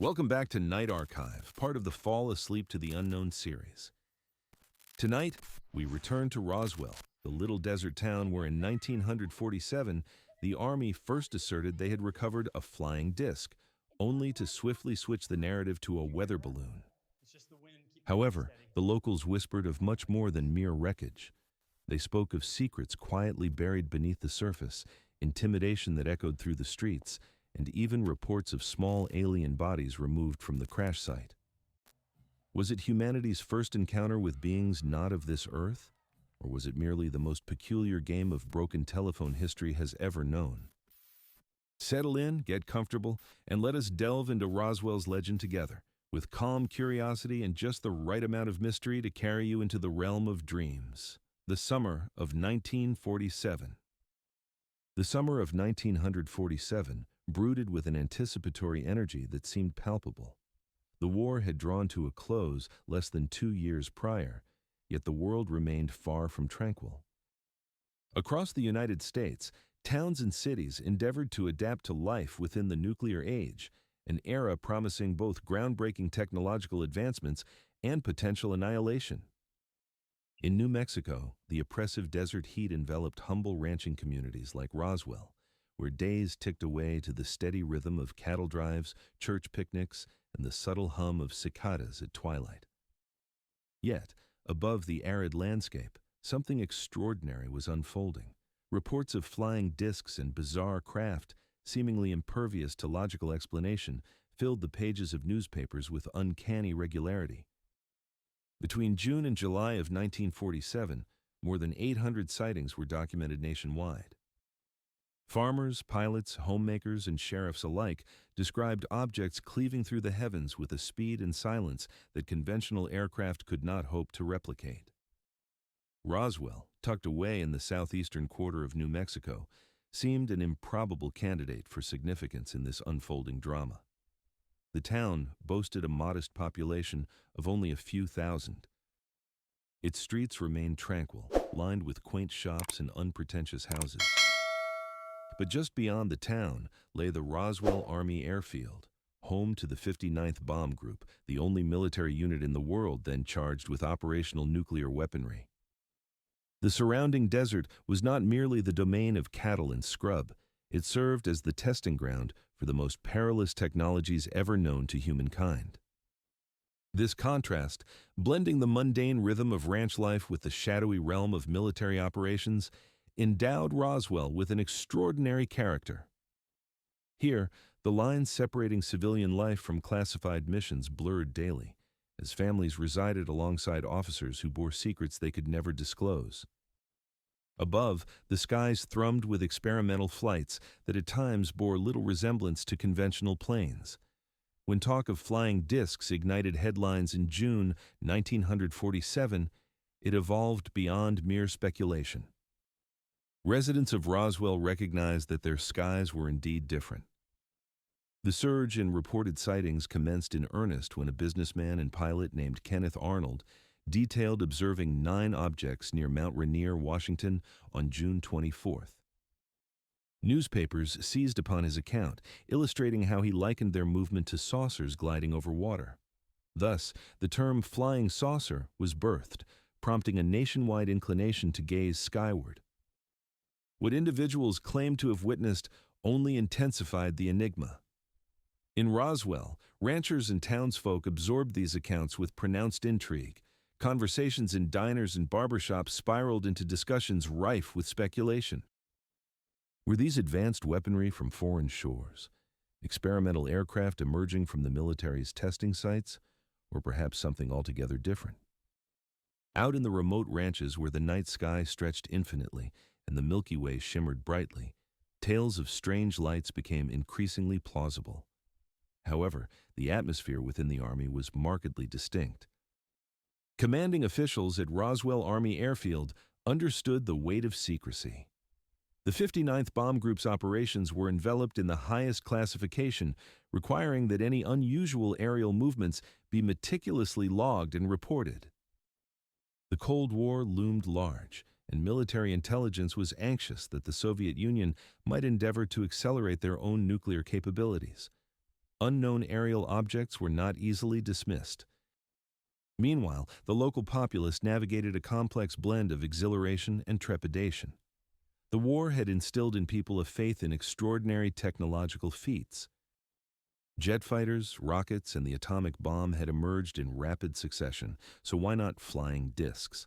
Welcome back to Night Archive, part of the Fall Asleep to the Unknown series. Tonight, we return to Roswell, the little desert town where in 1947, the Army first asserted they had recovered a flying disc, only to swiftly switch the narrative to a weather balloon. However, the locals whispered of much more than mere wreckage. They spoke of secrets quietly buried beneath the surface, intimidation that echoed through the streets, and even reports of small alien bodies removed from the crash site. Was it humanity's first encounter with beings not of this earth? Or was it merely the most peculiar game of broken telephone history has ever known? Settle in, get comfortable, and let us delve into Roswell's legend together, with calm curiosity and just the right amount of mystery to carry you into the realm of dreams. The summer of 1947. The summer of 1947 brooded with an anticipatory energy that seemed palpable. The war had drawn to a close less than 2 years prior, yet the world remained far from tranquil. Across the United States, towns and cities endeavored to adapt to life within the nuclear age, an era promising both groundbreaking technological advancements and potential annihilation. In New Mexico, the oppressive desert heat enveloped humble ranching communities like Roswell, where days ticked away to the steady rhythm of cattle drives, church picnics, and the subtle hum of cicadas at twilight. Yet, above the arid landscape, something extraordinary was unfolding. Reports of flying discs and bizarre craft, seemingly impervious to logical explanation, filled the pages of newspapers with uncanny regularity. Between June and July of 1947, more than 800 sightings were documented nationwide. Farmers, pilots, homemakers, and sheriffs alike described objects cleaving through the heavens with a speed and silence that conventional aircraft could not hope to replicate. Roswell, tucked away in the southeastern quarter of New Mexico, seemed an improbable candidate for significance in this unfolding drama. The town boasted a modest population of only a few thousand. Its streets remained tranquil, lined with quaint shops and unpretentious houses. But just beyond the town lay the Roswell Army Airfield, home to the 59th Bomb Group, the only military unit in the world then charged with operational nuclear weaponry. The surrounding desert was not merely the domain of cattle and scrub, it served as the testing ground for the most perilous technologies ever known to humankind. This contrast, blending the mundane rhythm of ranch life with the shadowy realm of military operations, endowed Roswell with an extraordinary character. Here, the lines separating civilian life from classified missions blurred daily, as families resided alongside officers who bore secrets they could never disclose. Above, the skies thrummed with experimental flights that at times bore little resemblance to conventional planes. When talk of flying discs ignited headlines in June 1947, it evolved beyond mere speculation. Residents of Roswell recognized that their skies were indeed different. The surge in reported sightings commenced in earnest when a businessman and pilot named Kenneth Arnold detailed observing 9 objects near Mount Rainier, Washington, on June 24th. Newspapers seized upon his account, illustrating how he likened their movement to saucers gliding over water. Thus, the term flying saucer was birthed, prompting a nationwide inclination to gaze skyward. What individuals claimed to have witnessed only intensified the enigma. In Roswell, ranchers and townsfolk absorbed these accounts with pronounced intrigue. Conversations in diners and barbershops spiraled into discussions rife with speculation. Were these advanced weaponry from foreign shores, experimental aircraft emerging from the military's testing sites, or perhaps something altogether different? Out in the remote ranches where the night sky stretched infinitely and the Milky Way shimmered brightly, tales of strange lights became increasingly plausible. However, the atmosphere within the Army was markedly distinct. Commanding officials at Roswell Army Airfield understood the weight of secrecy. The 59th Bomb Group's operations were enveloped in the highest classification, requiring that any unusual aerial movements be meticulously logged and reported. The Cold War loomed large, and military intelligence was anxious that the Soviet Union might endeavor to accelerate their own nuclear capabilities. Unknown aerial objects were not easily dismissed. Meanwhile, the local populace navigated a complex blend of exhilaration and trepidation. The war had instilled in people a faith in extraordinary technological feats. Jet fighters, rockets, and the atomic bomb had emerged in rapid succession, so why not flying discs?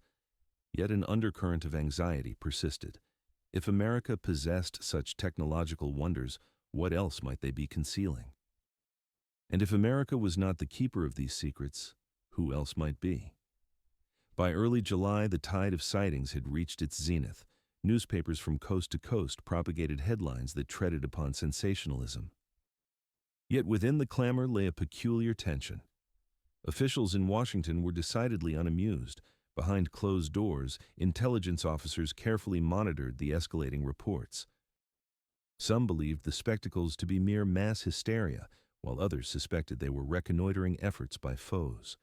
Yet an undercurrent of anxiety persisted. If America possessed such technological wonders, what else might they be concealing? And if America was not the keeper of these secrets, who else might be? By early July, the tide of sightings had reached its zenith. Newspapers from coast to coast propagated headlines that treaded upon sensationalism. Yet within the clamor lay a peculiar tension. Officials in Washington were decidedly unamused. Behind closed doors, intelligence officers carefully monitored the escalating reports. Some believed the spectacles to be mere mass hysteria, while others suspected they were reconnoitering efforts by foes.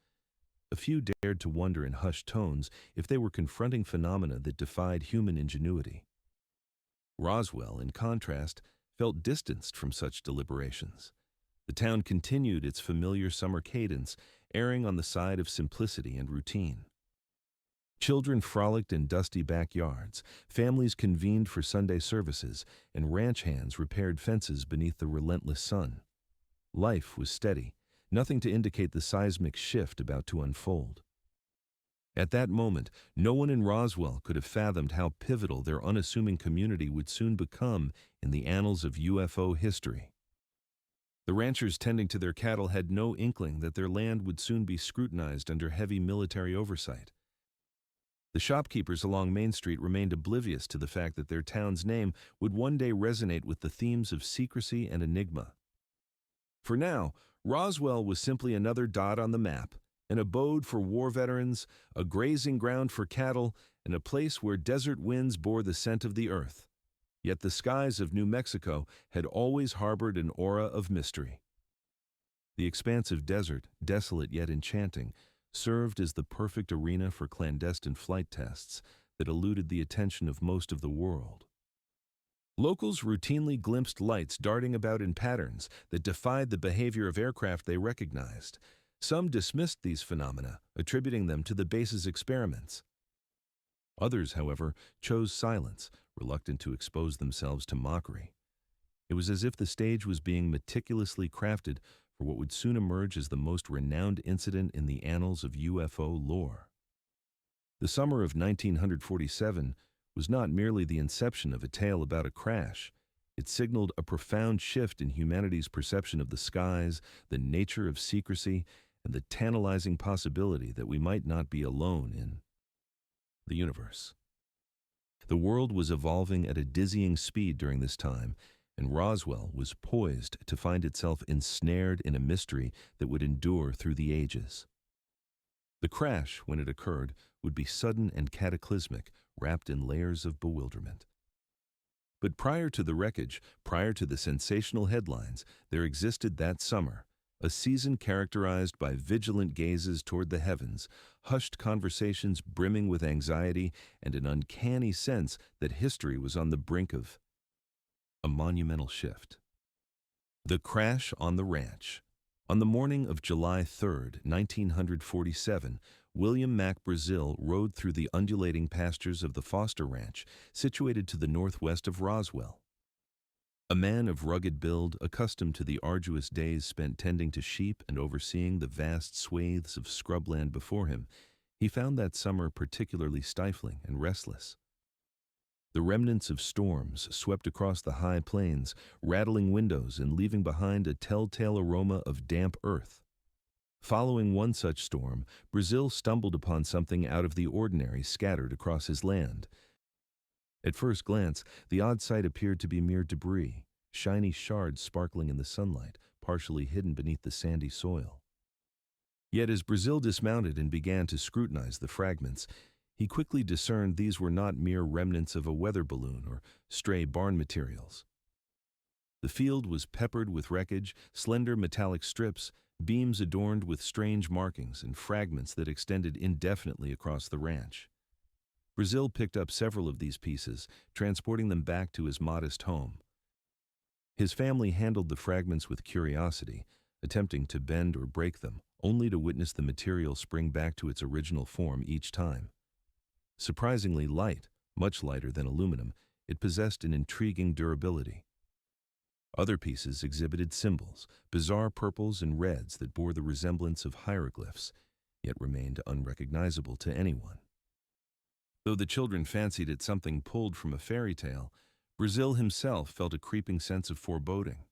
A few dared to wonder in hushed tones if they were confronting phenomena that defied human ingenuity. Roswell, in contrast, felt distanced from such deliberations. The town continued its familiar summer cadence, erring on the side of simplicity and routine. Children frolicked in dusty backyards, families convened for Sunday services, and ranch hands repaired fences beneath the relentless sun. Life was steady, nothing to indicate the seismic shift about to unfold. At that moment, no one in Roswell could have fathomed how pivotal their unassuming community would soon become in the annals of UFO history. The ranchers tending to their cattle had no inkling that their land would soon be scrutinized under heavy military oversight. The shopkeepers along Main Street remained oblivious to the fact that their town's name would one day resonate with the themes of secrecy and enigma. For now, Roswell was simply another dot on the map, an abode for war veterans, a grazing ground for cattle, and a place where desert winds bore the scent of the earth. Yet the skies of New Mexico had always harbored an aura of mystery. The expansive desert, desolate yet enchanting, served as the perfect arena for clandestine flight tests that eluded the attention of most of the world. Locals routinely glimpsed lights darting about in patterns that defied the behavior of aircraft they recognized. Some dismissed these phenomena, attributing them to the base's experiments. Others, however, chose silence, reluctant to expose themselves to mockery. It was as if the stage was being meticulously crafted for what would soon emerge as the most renowned incident in the annals of UFO lore. The summer of 1947 was not merely the inception of a tale about a crash. It signaled a profound shift in humanity's perception of the skies, the nature of secrecy, and the tantalizing possibility that we might not be alone in the universe. The world was evolving at a dizzying speed during this time, and Roswell was poised to find itself ensnared in a mystery that would endure through the ages. The crash, when it occurred, would be sudden and cataclysmic, wrapped in layers of bewilderment. But prior to the wreckage, prior to the sensational headlines, there existed that summer, a season characterized by vigilant gazes toward the heavens, hushed conversations brimming with anxiety, and an uncanny sense that history was on the brink of a monumental shift. The crash on the ranch. On the morning of July 3, 1947, William Mac Brazel rode through the undulating pastures of the Foster Ranch, situated to the northwest of Roswell. A man of rugged build, accustomed to the arduous days spent tending to sheep and overseeing the vast swathes of scrubland before him, he found that summer particularly stifling and restless. The remnants of storms swept across the high plains, rattling windows and leaving behind a telltale aroma of damp earth. Following one such storm, Brazel stumbled upon something out of the ordinary scattered across his land. At first glance, the odd sight appeared to be mere debris, shiny shards sparkling in the sunlight, partially hidden beneath the sandy soil. Yet as Brazel dismounted and began to scrutinize the fragments, he quickly discerned these were not mere remnants of a weather balloon or stray barn materials. The field was peppered with wreckage, slender metallic strips, beams adorned with strange markings, and fragments that extended indefinitely across the ranch. Brazel picked up several of these pieces, transporting them back to his modest home. His family handled the fragments with curiosity, attempting to bend or break them, only to witness the material spring back to its original form each time. Surprisingly light, much lighter than aluminum, it possessed an intriguing durability. Other pieces exhibited symbols, bizarre purples and reds that bore the resemblance of hieroglyphs, yet remained unrecognizable to anyone. Though the children fancied it something pulled from a fairy tale, Brazel himself felt a creeping sense of foreboding.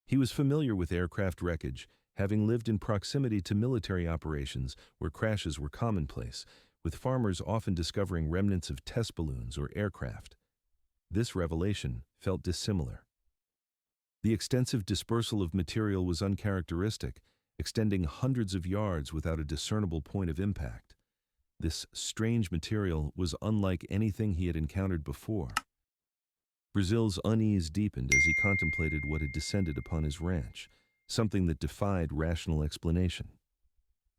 He was familiar with aircraft wreckage, having lived in proximity to military operations where crashes were commonplace, with farmers often discovering remnants of test balloons or aircraft. This revelation felt dissimilar. The extensive dispersal of material was uncharacteristic, extending hundreds of yards without a discernible point of impact. This strange material was unlike anything he had encountered before. Brazel's unease deepened as he contemplated what had descended upon his ranch, something that defied rational explanation.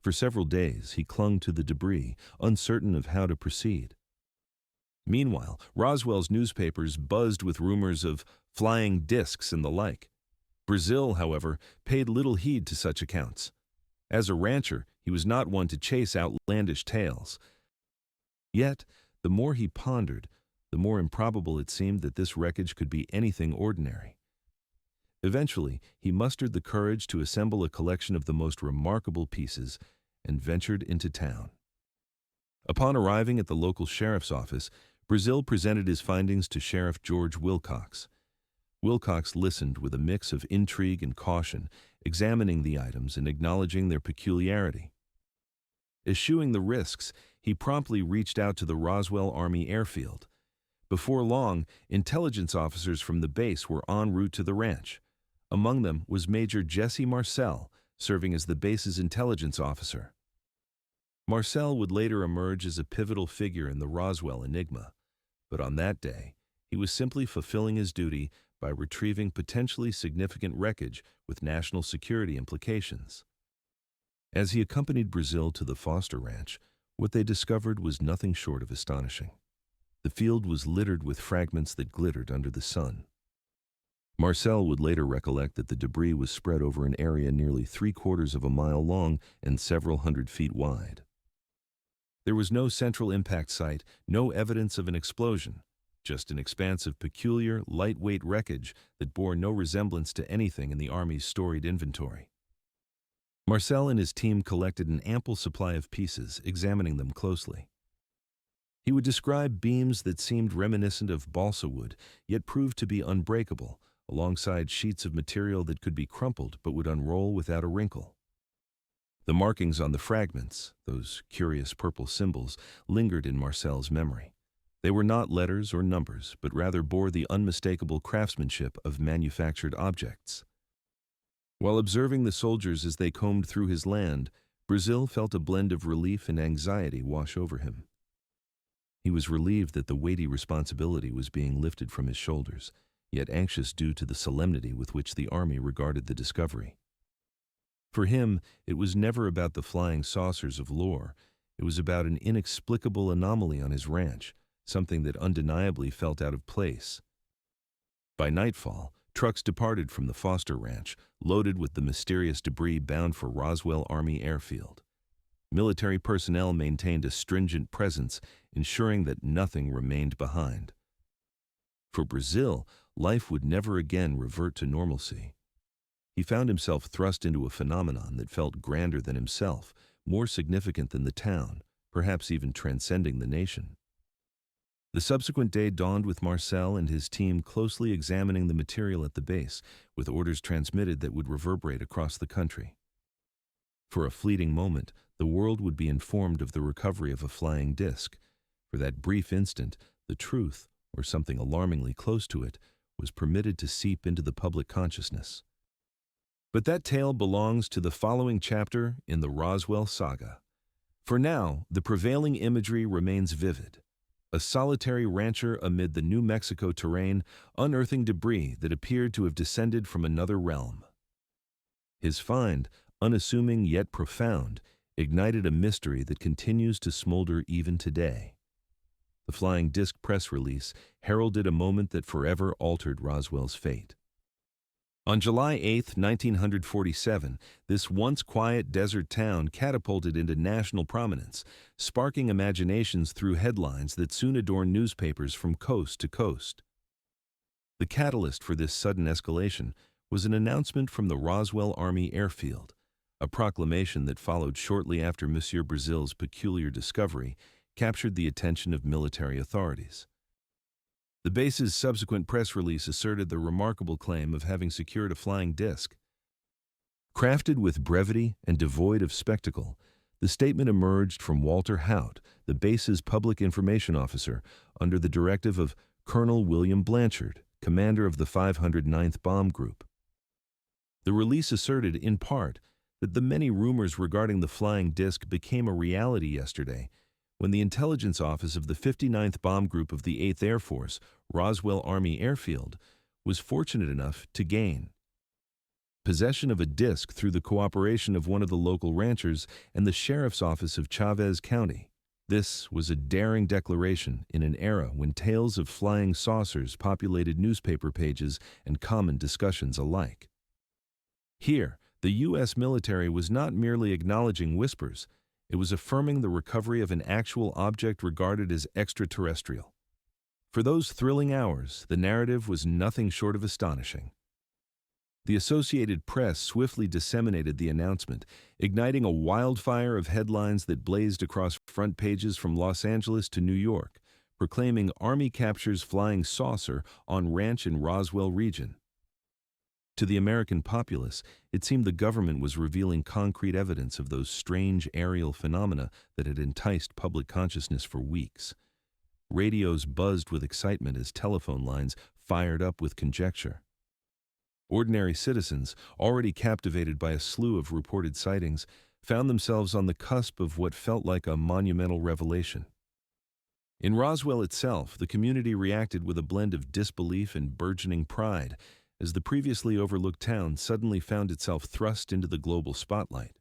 For several days, he clung to the debris, uncertain of how to proceed. Meanwhile, Roswell's newspapers buzzed with rumors of flying discs and the like. Brazel, however, paid little heed to such accounts. As a rancher, he was not one to chase outlandish tales. Yet, the more he pondered, the more improbable it seemed that this wreckage could be anything ordinary. Eventually, he mustered the courage to assemble a collection of the most remarkable pieces and ventured into town. Upon arriving at the local sheriff's office, Brazel presented his findings to Sheriff George Wilcox. Wilcox listened with a mix of intrigue and caution, examining the items and acknowledging their peculiarity. Eschewing the risks, he promptly reached out to the Roswell Army airfield. Before long, intelligence officers from the base were en route to the ranch. Among them was Major Jesse Marcel, serving as the base's intelligence officer. Marcel would later emerge as a pivotal figure in the Roswell enigma, but on that day, he was simply fulfilling his duty by retrieving potentially significant wreckage with national security implications. As he accompanied Brazel to the Foster Ranch, what they discovered was nothing short of astonishing. The field was littered with fragments that glittered under the sun. Marcel would later recollect that the debris was spread over an area nearly 3/4 of a mile long and several hundred feet wide. There was no central impact site, no evidence of an explosion, just an expanse of peculiar, lightweight wreckage that bore no resemblance to anything in the Army's storied inventory. Marcel and his team collected an ample supply of pieces, examining them closely. He would describe beams that seemed reminiscent of balsa wood, yet proved to be unbreakable, alongside sheets of material that could be crumpled but would unroll without a wrinkle. The markings on the fragments, those curious purple symbols, lingered in Marcel's memory. They were not letters or numbers, but rather bore the unmistakable craftsmanship of manufactured objects. While observing the soldiers as they combed through his land, Brazel felt a blend of relief and anxiety wash over him. He was relieved that the weighty responsibility was being lifted from his shoulders, yet anxious due to the solemnity with which the Army regarded the discovery. For him, it was never about the flying saucers of lore. It was about an inexplicable anomaly on his ranch, something that undeniably felt out of place. By nightfall, trucks departed from the Foster Ranch, loaded with the mysterious debris bound for Roswell Army Airfield. Military personnel maintained a stringent presence, ensuring that nothing remained behind. For Brazel, life would never again revert to normalcy. He found himself thrust into a phenomenon that felt grander than himself, more significant than the town, perhaps even transcending the nation. The subsequent day dawned with Marcel and his team closely examining the material at the base, with orders transmitted that would reverberate across the country. For a fleeting moment, the world would be informed of the recovery of a flying disc. For that brief instant, the truth, or something alarmingly close to it, was permitted to seep into the public consciousness. But that tale belongs to the following chapter in the Roswell saga. For now, the prevailing imagery remains vivid. A solitary rancher amid the New Mexico terrain, unearthing debris that appeared to have descended from another realm. His find, unassuming yet profound, ignited a mystery that continues to smolder even today. The flying disc press release heralded a moment that forever altered Roswell's fate. On July 8, 1947, this once quiet desert town catapulted into national prominence, sparking imaginations through headlines that soon adorned newspapers from coast to coast. The catalyst for this sudden escalation was an announcement from the Roswell Army Airfield, a proclamation that followed shortly after Monsieur Brazel's peculiar discovery captured the attention of military authorities. The base's subsequent press release asserted the remarkable claim of having secured a flying disc. Crafted with brevity and devoid of spectacle, the statement emerged from Walter Haut, the base's public information officer, under the directive of Colonel William Blanchard, commander of the 509th Bomb Group. The release asserted, in part, that the many rumors regarding the flying disc became a reality yesterday, when the intelligence office of the 59th Bomb Group of the 8th Air Force, Roswell Army Airfield, was fortunate enough to gain possession of a disc through the cooperation of one of the local ranchers and the sheriff's office of Chavez County. This was a daring declaration in an era when tales of flying saucers populated newspaper pages and common discussions alike. Here, the U.S. military was not merely acknowledging whispers, it was affirming the recovery of an actual object regarded as extraterrestrial. For those thrilling hours, the narrative was nothing short of astonishing. The Associated Press swiftly disseminated the announcement, igniting a wildfire of headlines that blazed across front pages from Los Angeles to New York, proclaiming Army captures flying saucer on ranch in Roswell region. To the American populace, it seemed the government was revealing concrete evidence of those strange aerial phenomena that had enticed public consciousness for weeks. Radios buzzed with excitement as telephone lines fired up with conjecture. Ordinary citizens, already captivated by a slew of reported sightings, found themselves on the cusp of what felt like a monumental revelation. In Roswell itself, the community reacted with a blend of disbelief and burgeoning pride, as the previously overlooked town suddenly found itself thrust into the global spotlight.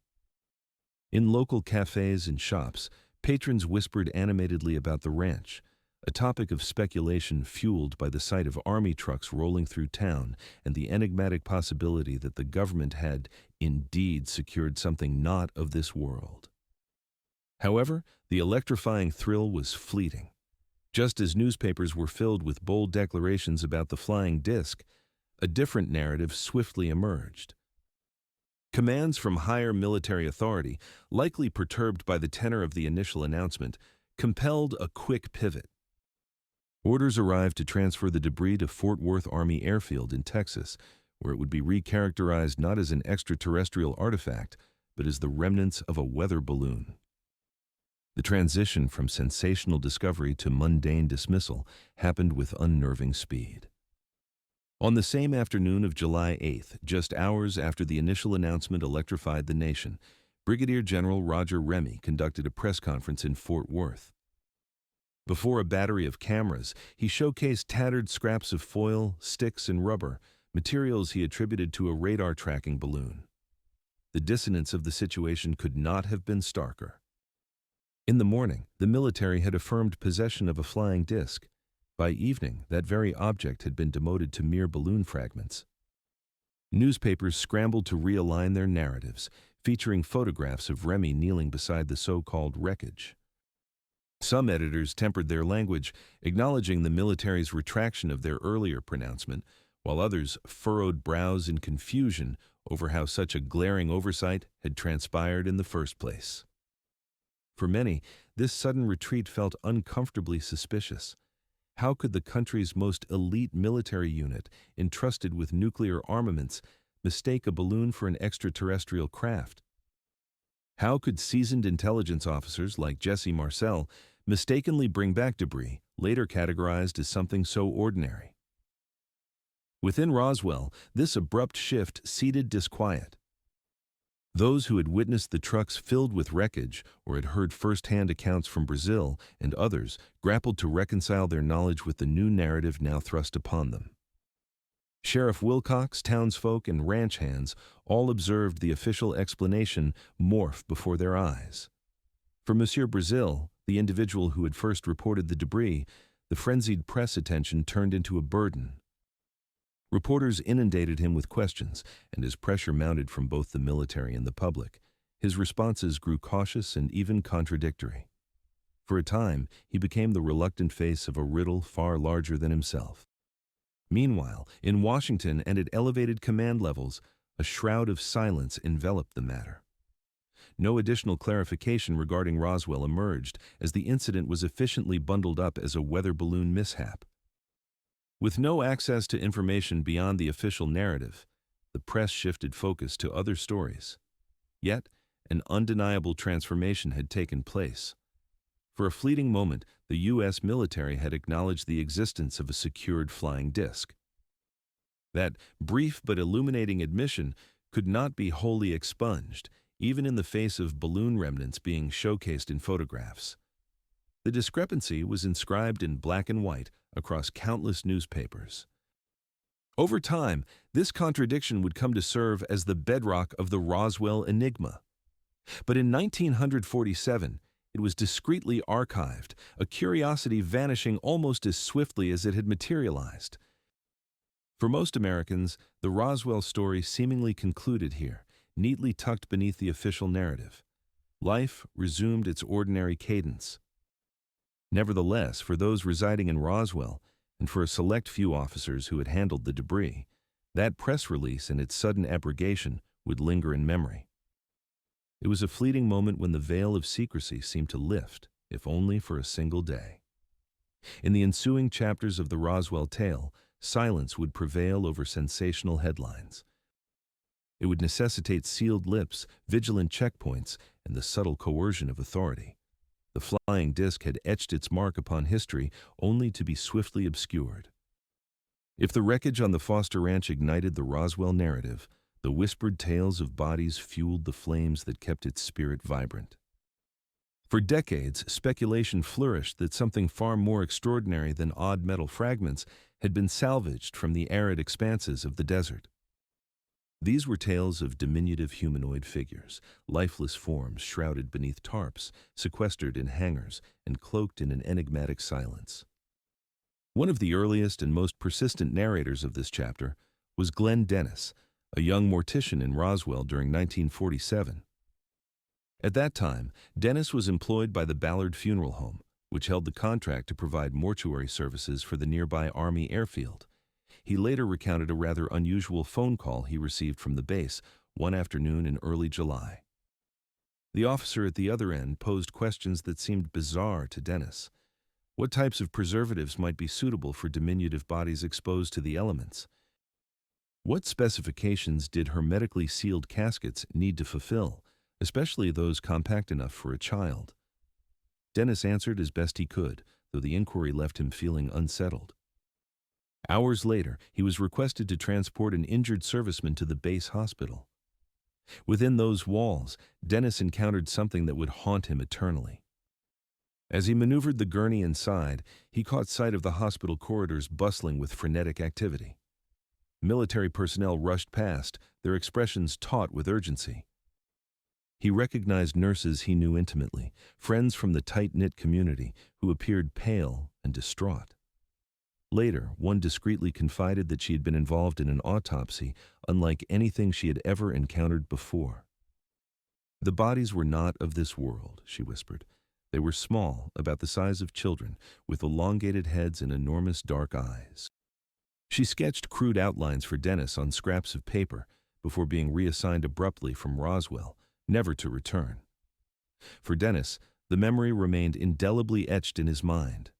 In local cafes and shops, patrons whispered animatedly about the ranch, a topic of speculation fueled by the sight of army trucks rolling through town and the enigmatic possibility that the government had indeed secured something not of this world. However, the electrifying thrill was fleeting. Just as newspapers were filled with bold declarations about the flying disc, a different narrative swiftly emerged. Commands from higher military authority, likely perturbed by the tenor of the initial announcement, compelled a quick pivot. Orders arrived to transfer the debris to Fort Worth Army Airfield in Texas, where it would be recharacterized not as an extraterrestrial artifact, but as the remnants of a weather balloon. The transition from sensational discovery to mundane dismissal happened with unnerving speed. On the same afternoon of July 8th, just hours after the initial announcement electrified the nation, Brigadier General Roger Remy conducted a press conference in Fort Worth. Before a battery of cameras, he showcased tattered scraps of foil, sticks, and rubber, materials he attributed to a radar tracking balloon. The dissonance of the situation could not have been starker. In the morning, the military had affirmed possession of a flying disc. By evening, that very object had been demoted to mere balloon fragments. Newspapers scrambled to realign their narratives, featuring photographs of Remy kneeling beside the so-called wreckage. Some editors tempered their language, acknowledging the military's retraction of their earlier pronouncement, while others furrowed brows in confusion over how such a glaring oversight had transpired in the first place. For many, this sudden retreat felt uncomfortably suspicious. How could the country's most elite military unit, entrusted with nuclear armaments, mistake a balloon for an extraterrestrial craft? How could seasoned intelligence officers like Jesse Marcel mistakenly bring back debris, later categorized as something so ordinary? Within Roswell, this abrupt shift seeded disquiet. Those who had witnessed the trucks filled with wreckage or had heard first-hand accounts from Brazel and others grappled to reconcile their knowledge with the new narrative now thrust upon them. Sheriff Wilcox, townsfolk, and ranch hands all observed the official explanation morph before their eyes. For Monsieur Brazel, the individual who had first reported the debris, the frenzied press attention turned into a burden. Reporters inundated him with questions, and as pressure mounted from both the military and the public, his responses grew cautious and even contradictory. For a time, he became the reluctant face of a riddle far larger than himself. Meanwhile, in Washington and at elevated command levels, a shroud of silence enveloped the matter. No additional clarification regarding Roswell emerged, as the incident was efficiently bundled up as a weather balloon mishap. With no access to information beyond the official narrative, the press shifted focus to other stories. Yet, an undeniable transformation had taken place. For a fleeting moment, the U.S. military had acknowledged the existence of a secured flying disc. That brief but illuminating admission could not be wholly expunged, even in the face of balloon remnants being showcased in photographs. The discrepancy was inscribed in black and white across countless newspapers. Over time, this contradiction would come to serve as the bedrock of the Roswell enigma. But in 1947, it was discreetly archived, a curiosity vanishing almost as swiftly as it had materialized. For most Americans, the Roswell story seemingly concluded here, neatly tucked beneath the official narrative. Life resumed its ordinary cadence. Nevertheless, for those residing in Roswell, and for a select few officers who had handled the debris, that press release and its sudden abrogation would linger in memory. It was a fleeting moment when the veil of secrecy seemed to lift, if only for a single day. In the ensuing chapters of the Roswell tale, silence would prevail over sensational headlines. It would necessitate sealed lips, vigilant checkpoints, and the subtle coercion of authority. The flying disc had etched its mark upon history only to be swiftly obscured. If the wreckage on the Foster Ranch ignited the Roswell narrative, the whispered tales of bodies fueled the flames that kept its spirit vibrant. For decades, speculation flourished that something far more extraordinary than odd metal fragments had been salvaged from the arid expanses of the desert. These were tales of diminutive humanoid figures, lifeless forms shrouded beneath tarps, sequestered in hangars, and cloaked in an enigmatic silence. One of the earliest and most persistent narrators of this chapter was Glenn Dennis, a young mortician in Roswell during 1947. At that time, Dennis was employed by the Ballard Funeral Home, which held the contract to provide mortuary services for the nearby Army airfield. He later recounted a rather unusual phone call he received from the base one afternoon in early July. The officer at the other end posed questions that seemed bizarre to Dennis. What types of preservatives might be suitable for diminutive bodies exposed to the elements? What specifications did hermetically sealed caskets need to fulfill, especially those compact enough for a child? Dennis answered as best he could, though the inquiry left him feeling unsettled. Hours later, he was requested to transport an injured serviceman to the base hospital. Within those walls, Dennis encountered something that would haunt him eternally. As he maneuvered the gurney inside, he caught sight of the hospital corridors bustling with frenetic activity. Military personnel rushed past, their expressions taut with urgency. He recognized nurses he knew intimately, friends from the tight-knit community, who appeared pale and distraught. Later, one discreetly confided that she had been involved in an autopsy unlike anything she had ever encountered before. "The bodies were not of this world," she whispered. "They were small, about the size of children, with elongated heads and enormous dark eyes." She sketched crude outlines for Dennis on scraps of paper before being reassigned abruptly from Roswell, never to return. For Dennis, the memory remained indelibly etched in his mind.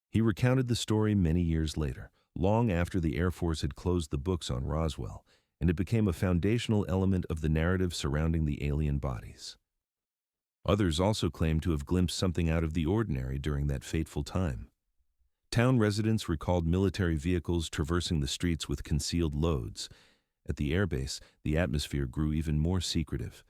He recounted the story many years later, long after the Air Force had closed the books on Roswell, and it became a foundational element of the narrative surrounding the alien bodies. Others also claimed to have glimpsed something out of the ordinary during that fateful time. Town residents recalled military vehicles traversing the streets with concealed loads. At the airbase, the atmosphere grew even more secretive.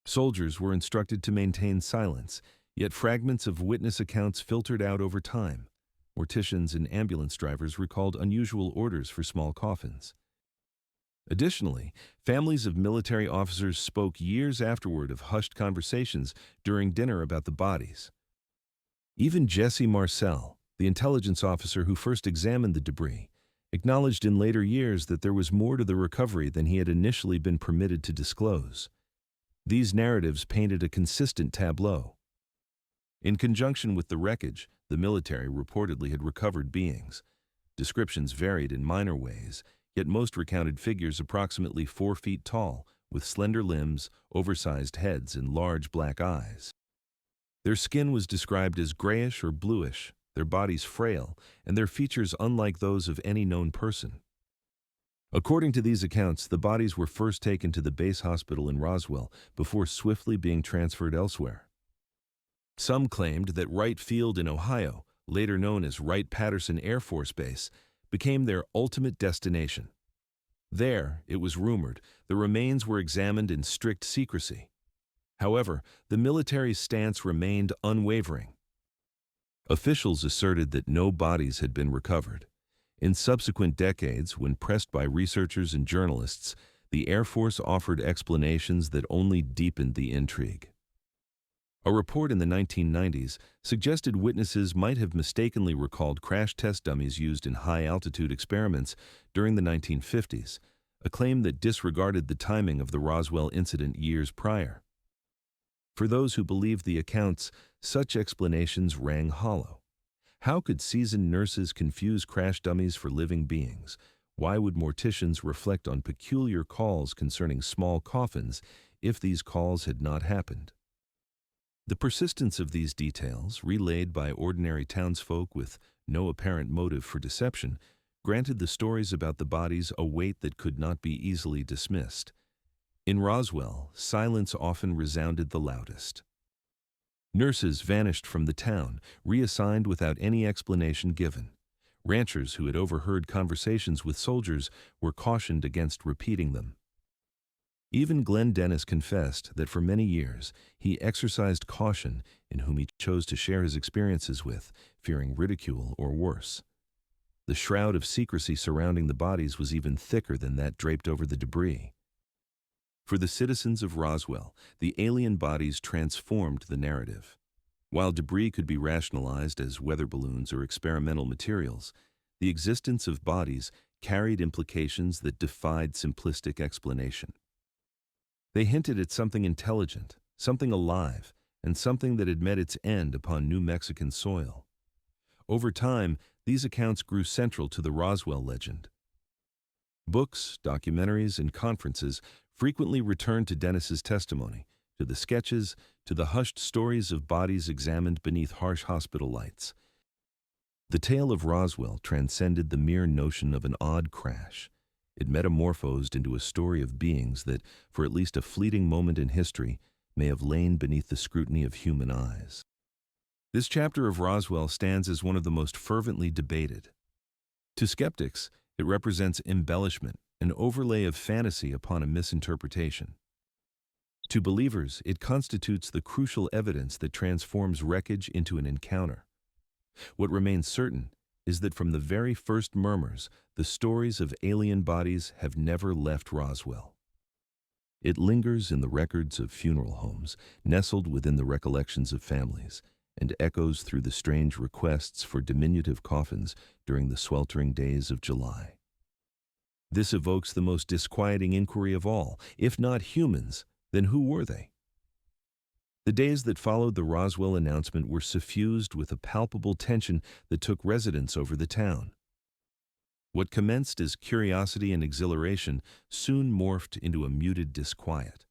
Soldiers were instructed to maintain silence, yet fragments of witness accounts filtered out over time. Morticians and ambulance drivers recalled unusual orders for small coffins. Additionally, families of military officers spoke years afterward of hushed conversations during dinner about the bodies. Even Jesse Marcel, the intelligence officer who first examined the debris, acknowledged in later years that there was more to the recovery than he had initially been permitted to disclose. These narratives painted a consistent tableau. In conjunction with the wreckage, the military reportedly had recovered beings. Descriptions varied in minor ways, yet most recounted figures approximately 4 feet tall, with slender limbs, oversized heads, and large black eyes. Their skin was described as grayish or bluish, their bodies frail, and their features unlike those of any known person. According to these accounts, the bodies were first taken to the base hospital in Roswell before swiftly being transferred elsewhere. Some claimed that Wright Field in Ohio, later known as Wright-Patterson Air Force Base, became their ultimate destination. There, it was rumored, the remains were examined in strict secrecy. However, the military's stance remained unwavering. Officials asserted that no bodies had been recovered. In subsequent decades, when pressed by researchers and journalists, the Air Force offered explanations that only deepened the intrigue. A report in the 1990s suggested witnesses might have mistakenly recalled crash test dummies used in high-altitude experiments during the 1950s, a claim that disregarded the timing of the Roswell incident years prior. For those who believed the accounts, such explanations rang hollow. How could seasoned nurses confuse crash dummies for living beings? Why would morticians reflect on peculiar calls concerning small coffins if these calls had not happened? The persistence of these details, relayed by ordinary townsfolk with no apparent motive for deception, granted the stories about the bodies a weight that could not be easily dismissed. In Roswell, silence often resounded the loudest. Nurses vanished from the town, reassigned without any explanation given. Ranchers who had overheard conversations with soldiers were cautioned against repeating them. Even Glenn Dennis confessed that for many years he exercised caution in whom he chose to share his experiences with, fearing ridicule or worse. The shroud of secrecy surrounding the bodies was even thicker than that draped over the debris. For the citizens of Roswell, the alien bodies transformed the narrative. While debris could be rationalized as weather balloons or experimental materials, the existence of bodies carried implications that defied simplistic explanation. They hinted at something intelligent, something alive, and something that had met its end upon New Mexican soil. Over time, these accounts grew central to the Roswell legend. Books, documentaries, and conferences frequently returned to Dennis's testimony, to the sketches, to the hushed stories of bodies examined beneath harsh hospital lights. The tale of Roswell transcended the mere notion of an odd crash. It metamorphosed into a story of beings that, for at least a fleeting moment in history, may have lain beneath the scrutiny of human eyes. This chapter of Roswell stands as one of the most fervently debated. To skeptics, it represents embellishment, an overlay of fantasy upon a misinterpretation. To believers, it constitutes the crucial evidence that transforms wreckage into an encounter. What remains certain is that from the very first murmurs, the stories of alien bodies have never left Roswell. It lingers in the records of funeral homes, nestled within the recollections of families, and echoes through the strange requests for diminutive coffins during the sweltering days of July. This evokes the most disquieting inquiry of all. If not humans, then who were they? The days that followed the Roswell announcement were suffused with a palpable tension that took residence over the town. What commenced as curiosity and exhilaration soon morphed into a muted disquiet.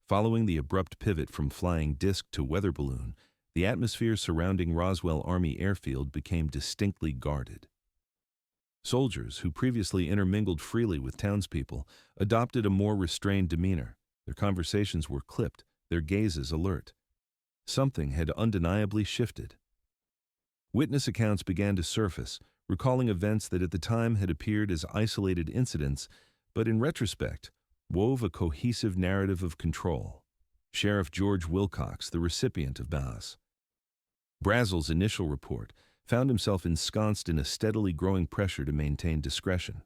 Following the abrupt pivot from flying disc to weather balloon, the atmosphere surrounding Roswell Army Airfield became distinctly guarded. Soldiers, who previously intermingled freely with townspeople, adopted a more restrained demeanor. Their conversations were clipped, their gazes alert. Something had undeniably shifted. Witness accounts began to surface, recalling events that at the time had appeared as isolated incidents, but in retrospect, wove a cohesive narrative of control. Sheriff George Wilcox, the recipient of Mac Brazel's initial report, found himself ensconced in a steadily growing pressure to maintain discretion.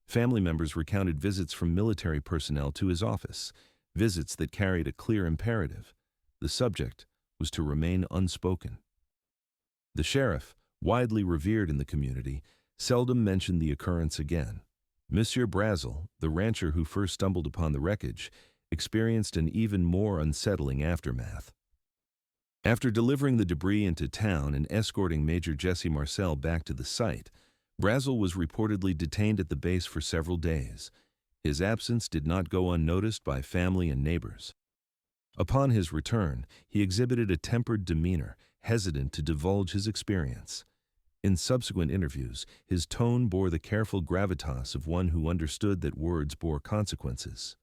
Family members recounted visits from military personnel to his office, visits that carried a clear imperative. The subject was to remain unspoken. The sheriff, widely revered in the community, seldom mentioned the occurrence again. Monsieur Brazel, the rancher who first stumbled upon the wreckage, experienced an even more unsettling aftermath. After delivering the debris into town and escorting Major Jesse Marcel back to the site, Brazel was reportedly detained at the base for several days. His absence did not go unnoticed by family and neighbors. Upon his return, he exhibited a tempered demeanor, hesitant to divulge his experience. In subsequent interviews, his tone bore the careful gravitas of one who understood that words bore consequences.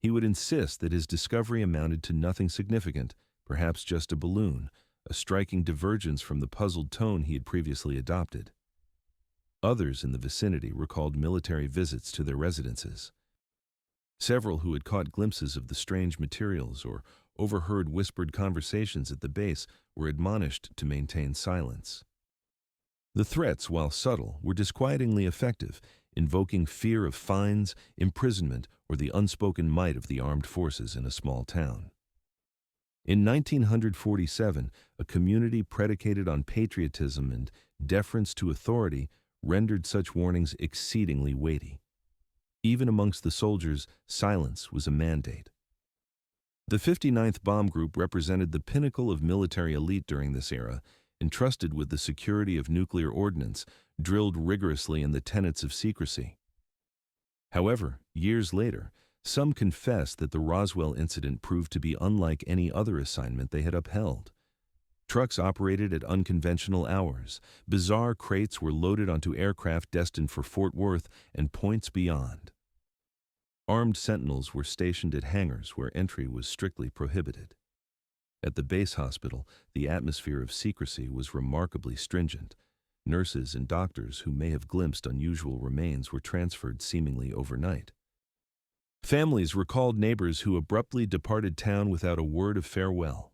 He would insist that his discovery amounted to nothing significant, perhaps just a balloon, a striking divergence from the puzzled tone he had previously adopted. Others in the vicinity recalled military visits to their residences. Several who had caught glimpses of the strange materials or overheard whispered conversations at the base were admonished to maintain silence. The threats, while subtle, were disquietingly effective, invoking fear of fines, imprisonment, or the unspoken might of the armed forces in a small town. In 1947, a community predicated on patriotism and deference to authority rendered such warnings exceedingly weighty. Even amongst the soldiers, silence was a mandate. The 59th Bomb Group represented the pinnacle of military elite during this era, entrusted with the security of nuclear ordnance, drilled rigorously in the tenets of secrecy. However, years later, some confessed that the Roswell incident proved to be unlike any other assignment they had upheld. Trucks operated at unconventional hours. Bizarre crates were loaded onto aircraft destined for Fort Worth and points beyond. Armed sentinels were stationed at hangars where entry was strictly prohibited. At the base hospital, the atmosphere of secrecy was remarkably stringent. Nurses and doctors who may have glimpsed unusual remains were transferred seemingly overnight. Families recalled neighbors who abruptly departed town without a word of farewell.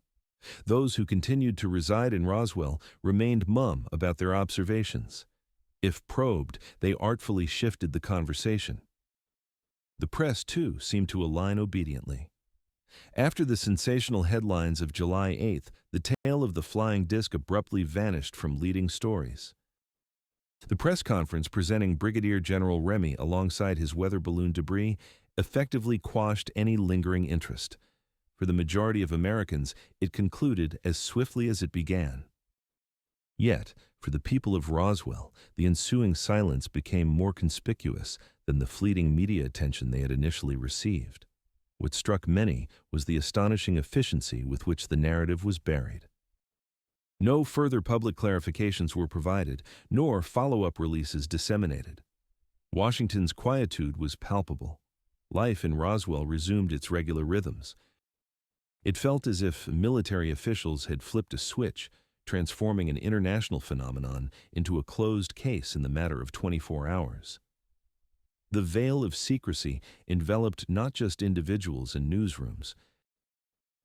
Those who continued to reside in Roswell remained mum about their observations. If probed, they artfully shifted the conversation. The press, too, seemed to align obediently. After the sensational headlines of July 8th, the tale of the flying disc abruptly vanished from leading stories. The press conference presenting Brigadier General Remy alongside his weather balloon debris effectively quashed any lingering interest. For the majority of Americans, it concluded as swiftly as it began. Yet, for the people of Roswell, the ensuing silence became more conspicuous than the fleeting media attention they had initially received. What struck many was the astonishing efficiency with which the narrative was buried. No further public clarifications were provided, nor follow-up releases disseminated. Washington's quietude was palpable. Life in Roswell resumed its regular rhythms. It felt as if military officials had flipped a switch, transforming an international phenomenon into a closed case in the matter of 24 hours. The veil of secrecy enveloped not just individuals and newsrooms.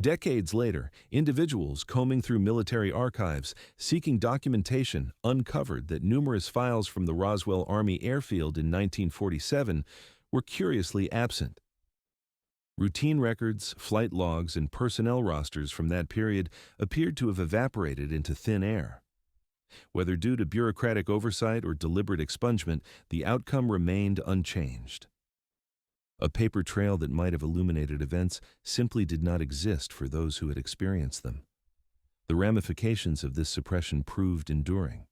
Decades later, individuals combing through military archives, seeking documentation, uncovered that numerous files from the Roswell Army Airfield in 1947 were curiously absent. Routine records, flight logs, and personnel rosters from that period appeared to have evaporated into thin air. Whether due to bureaucratic oversight or deliberate expungement, the outcome remained unchanged. A paper trail that might have illuminated events simply did not exist for those who had experienced them. The ramifications of this suppression proved enduring.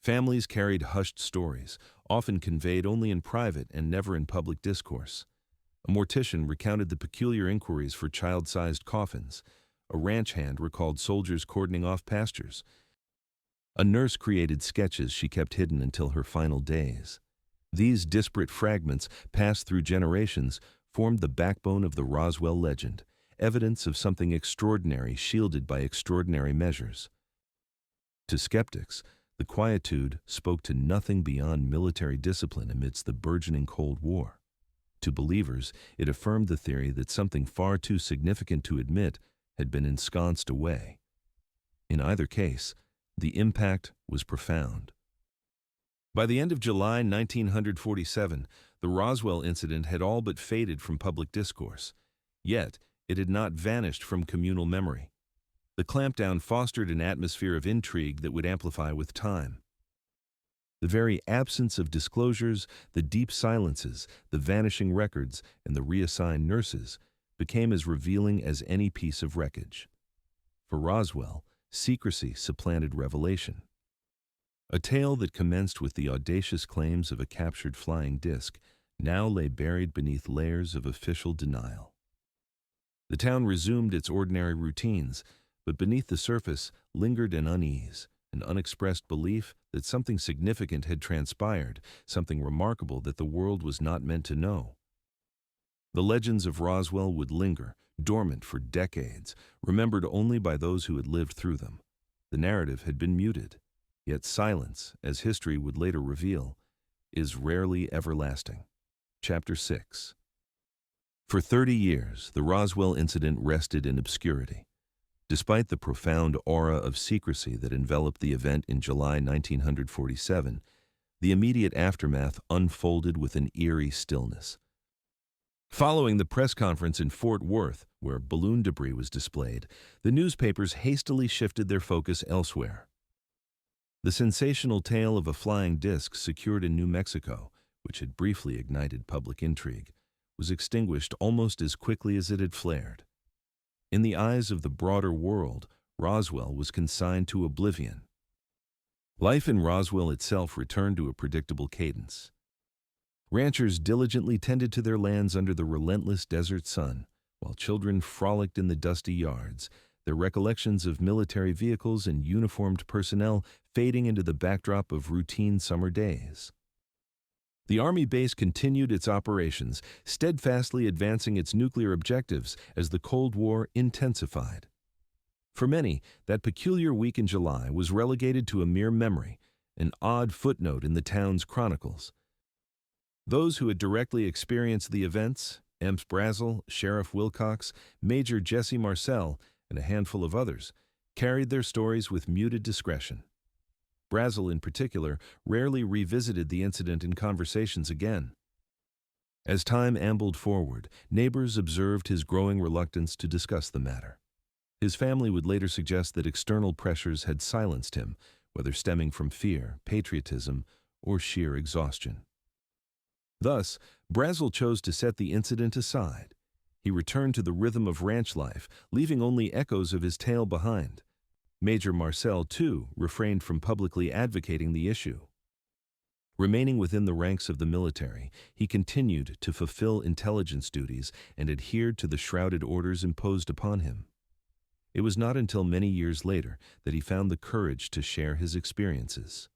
Families carried hushed stories, often conveyed only in private and never in public discourse. A mortician recounted the peculiar inquiries for child-sized coffins. A ranch hand recalled soldiers cordoning off pastures. A nurse created sketches she kept hidden until her final days. These disparate fragments, passed through generations, formed the backbone of the Roswell legend, evidence of something extraordinary shielded by extraordinary measures. To skeptics, the quietude spoke to nothing beyond military discipline amidst the burgeoning Cold War. To believers, it affirmed the theory that something far too significant to admit had been ensconced away. In either case, the impact was profound. By the end of July 1947, the Roswell incident had all but faded from public discourse. Yet, it had not vanished from communal memory. The clampdown fostered an atmosphere of intrigue that would amplify with time. The very absence of disclosures, the deep silences, the vanishing records, and the reassigned nurses became as revealing as any piece of wreckage. For Roswell, secrecy supplanted revelation. A tale that commenced with the audacious claims of a captured flying disc now lay buried beneath layers of official denial. The town resumed its ordinary routines, but beneath the surface lingered an unease, an unexpressed belief that something significant had transpired, something remarkable that the world was not meant to know. The legends of Roswell would linger, dormant for decades, remembered only by those who had lived through them. The narrative had been muted, yet silence, as history would later reveal, is rarely everlasting. Chapter 6. For 30 years, the Roswell incident rested in obscurity. Despite the profound aura of secrecy that enveloped the event in July 1947, the immediate aftermath unfolded with an eerie stillness. Following the press conference in Fort Worth, where balloon debris was displayed, the newspapers hastily shifted their focus elsewhere. The sensational tale of a flying disc secured in New Mexico, which had briefly ignited public intrigue, was extinguished almost as quickly as it had flared. In the eyes of the broader world, Roswell was consigned to oblivion. Life in Roswell itself returned to a predictable cadence. Ranchers diligently tended to their lands under the relentless desert sun, while children frolicked in the dusty yards, their recollections of military vehicles and uniformed personnel fading into the backdrop of routine summer days. The Army base continued its operations, steadfastly advancing its nuclear objectives as the Cold War intensified. For many, that peculiar week in July was relegated to a mere memory, an odd footnote in the town's chronicles. Those who had directly experienced the events, Mac Brazel, Sheriff Wilcox, Major Jesse Marcel, and a handful of others, carried their stories with muted discretion. Brazel, in particular, rarely revisited the incident in conversations again. As time ambled forward, neighbors observed his growing reluctance to discuss the matter. His family would later suggest that external pressures had silenced him, whether stemming from fear, patriotism, or sheer exhaustion. Thus, Brazel chose to set the incident aside. He returned to the rhythm of ranch life, leaving only echoes of his tale behind. Major Marcel, too, refrained from publicly advocating the issue. Remaining within the ranks of the military, he continued to fulfill intelligence duties and adhered to the shrouded orders imposed upon him. It was not until many years later that he found the courage to share his experiences.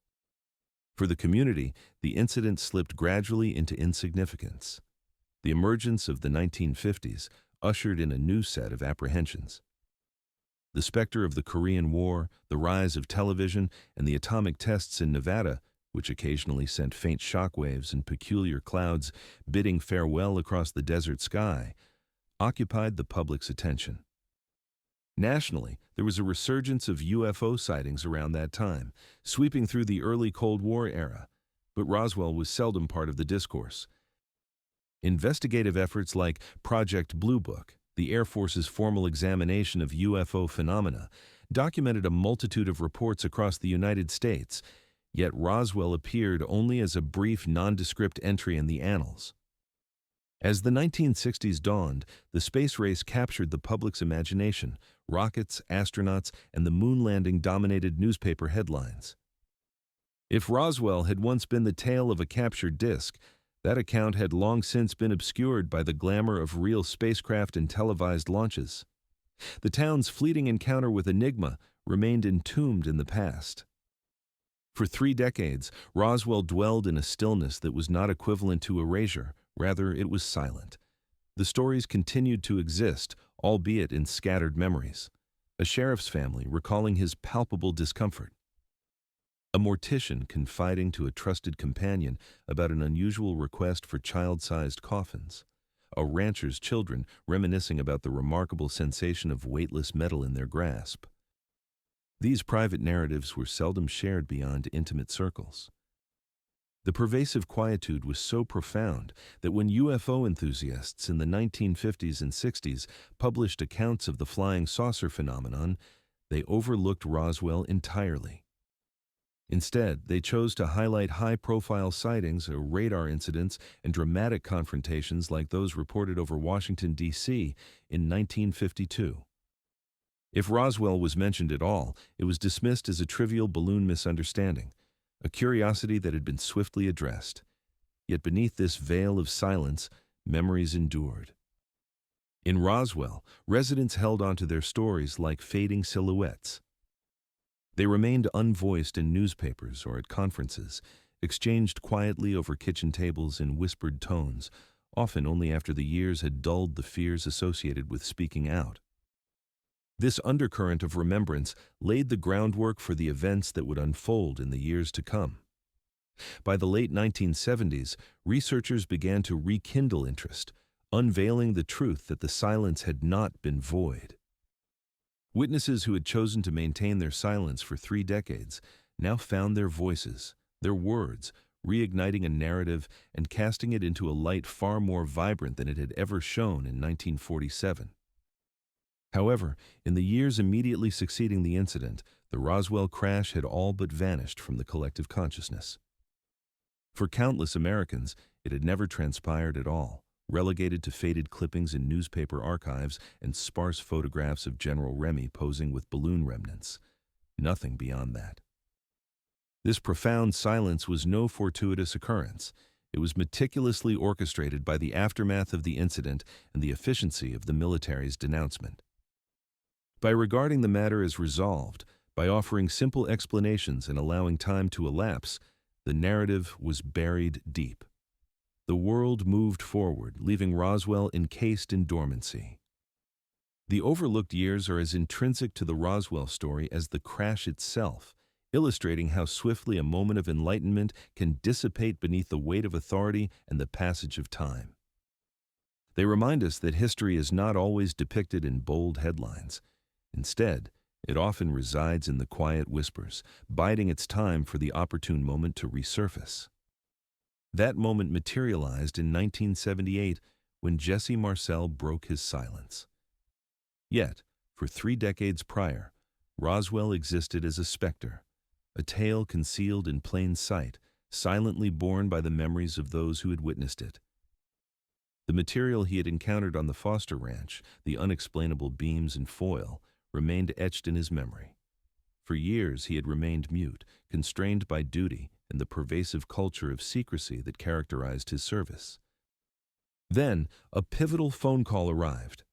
For the community, the incident slipped gradually into insignificance. The emergence of the 1950s ushered in a new set of apprehensions. The specter of the Korean War, the rise of television, and the atomic tests in Nevada, which occasionally sent faint shockwaves and peculiar clouds bidding farewell across the desert sky, occupied the public's attention. Nationally, there was a resurgence of UFO sightings around that time, sweeping through the early Cold War era, but Roswell was seldom part of the discourse. Investigative efforts like Project Blue Book, the Air Force's formal examination of UFO phenomena, documented a multitude of reports across the United States, yet Roswell appeared only as a brief, nondescript entry in the annals. As the 1960s dawned, the space race captured the public's imagination. Rockets, astronauts, and the moon landing dominated newspaper headlines. If Roswell had once been the tale of a captured disk, that account had long since been obscured by the glamour of real spacecraft and televised launches. The town's fleeting encounter with Enigma remained entombed in the past. For 3 decades, Roswell dwelled in a stillness that was not equivalent to erasure, rather it was silent. The stories continued to exist, albeit in scattered memories. A sheriff's family recalling his palpable discomfort. A mortician confiding to a trusted companion about an unusual request for child-sized coffins. A rancher's children reminiscing about the remarkable sensation of weightless metal in their grasp. These private narratives were seldom shared beyond intimate circles. The pervasive quietude was so profound that when UFO enthusiasts in the 1950s and 60s published accounts of the flying saucer phenomenon, they overlooked Roswell entirely. Instead, they chose to highlight high-profile sightings or radar incidents and dramatic confrontations like those reported over Washington, D.C. in 1952. If Roswell was mentioned at all, it was dismissed as a trivial balloon misunderstanding, a curiosity that had been swiftly addressed. Yet beneath this veil of silence, memories endured. In Roswell, residents held onto their stories like fading silhouettes. They remained unvoiced in newspapers or at conferences, exchanged quietly over kitchen tables in whispered tones, often only after the years had dulled the fears associated with speaking out. This undercurrent of remembrance laid the groundwork for the events that would unfold in the years to come. By the late 1970s, researchers began to rekindle interest, unveiling the truth that the silence had not been void. Witnesses who had chosen to maintain their silence for 3 decades now found their voices, their words, reigniting a narrative and casting it into a light far more vibrant than it had ever shone in 1947. However, in the years immediately succeeding the incident, the Roswell crash had all but vanished from the collective consciousness. For countless Americans, it had never transpired at all, relegated to faded clippings in newspaper archives and sparse photographs of General Remy posing with balloon remnants. Nothing beyond that. This profound silence was no fortuitous occurrence. It was meticulously orchestrated by the aftermath of the incident and the efficiency of the military's denouncement. By regarding the matter as resolved, by offering simple explanations and allowing time to elapse, the narrative was buried deep. The world moved forward, leaving Roswell encased in dormancy. The overlooked years are as intrinsic to the Roswell story as the crash itself, illustrating how swiftly a moment of enlightenment can dissipate beneath the weight of authority and the passage of time. They remind us that history is not always depicted in bold headlines. Instead, it often resides in the quiet whispers, biding its time for the opportune moment to resurface. That moment materialized in 1978 when Jesse Marcel broke his silence. Yet, for 3 decades prior, Roswell existed as a specter, a tale concealed in plain sight, silently borne by the memories of those who had witnessed it. The material he had encountered on the Foster Ranch, the unexplainable beams and foil, remained etched in his memory. For years he had remained mute, constrained by duty and the pervasive culture of secrecy that characterized his service. Then, a pivotal phone call arrived.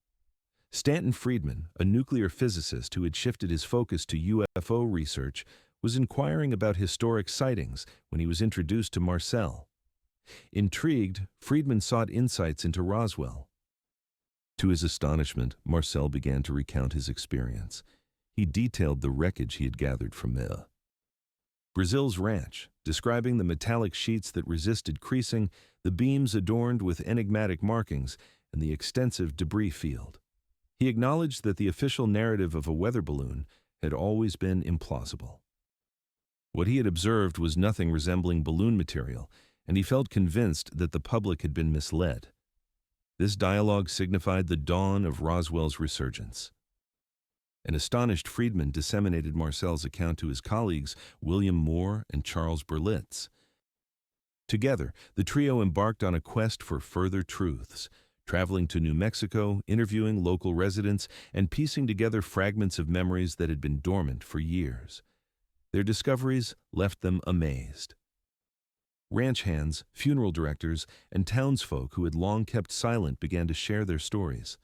Stanton Friedman, a nuclear physicist who had shifted his focus to UFO research, was inquiring about historic sightings when he was introduced to Marcel. Intrigued, Friedman sought insights into Roswell. To his astonishment, Marcel began to recount his experience. He detailed the wreckage he had gathered from Mac Brazel's ranch, describing the metallic sheets that resisted creasing, the beams adorned with enigmatic markings, and the extensive debris field. He acknowledged that the official narrative of a weather balloon had always been implausible. What he had observed was nothing resembling balloon material, and he felt convinced that the public had been misled. This dialogue signified the dawn of Roswell's resurgence. An astonished Friedman disseminated Marcel's account to his colleagues William Moore and Charles Berlitz. Together, the trio embarked on a quest for further truths, traveling to New Mexico, interviewing local residents, and piecing together fragments of memories that had been dormant for years. Their discoveries left them amazed. Ranch hands, funeral directors, and townsfolk who had long kept silent began to share their stories.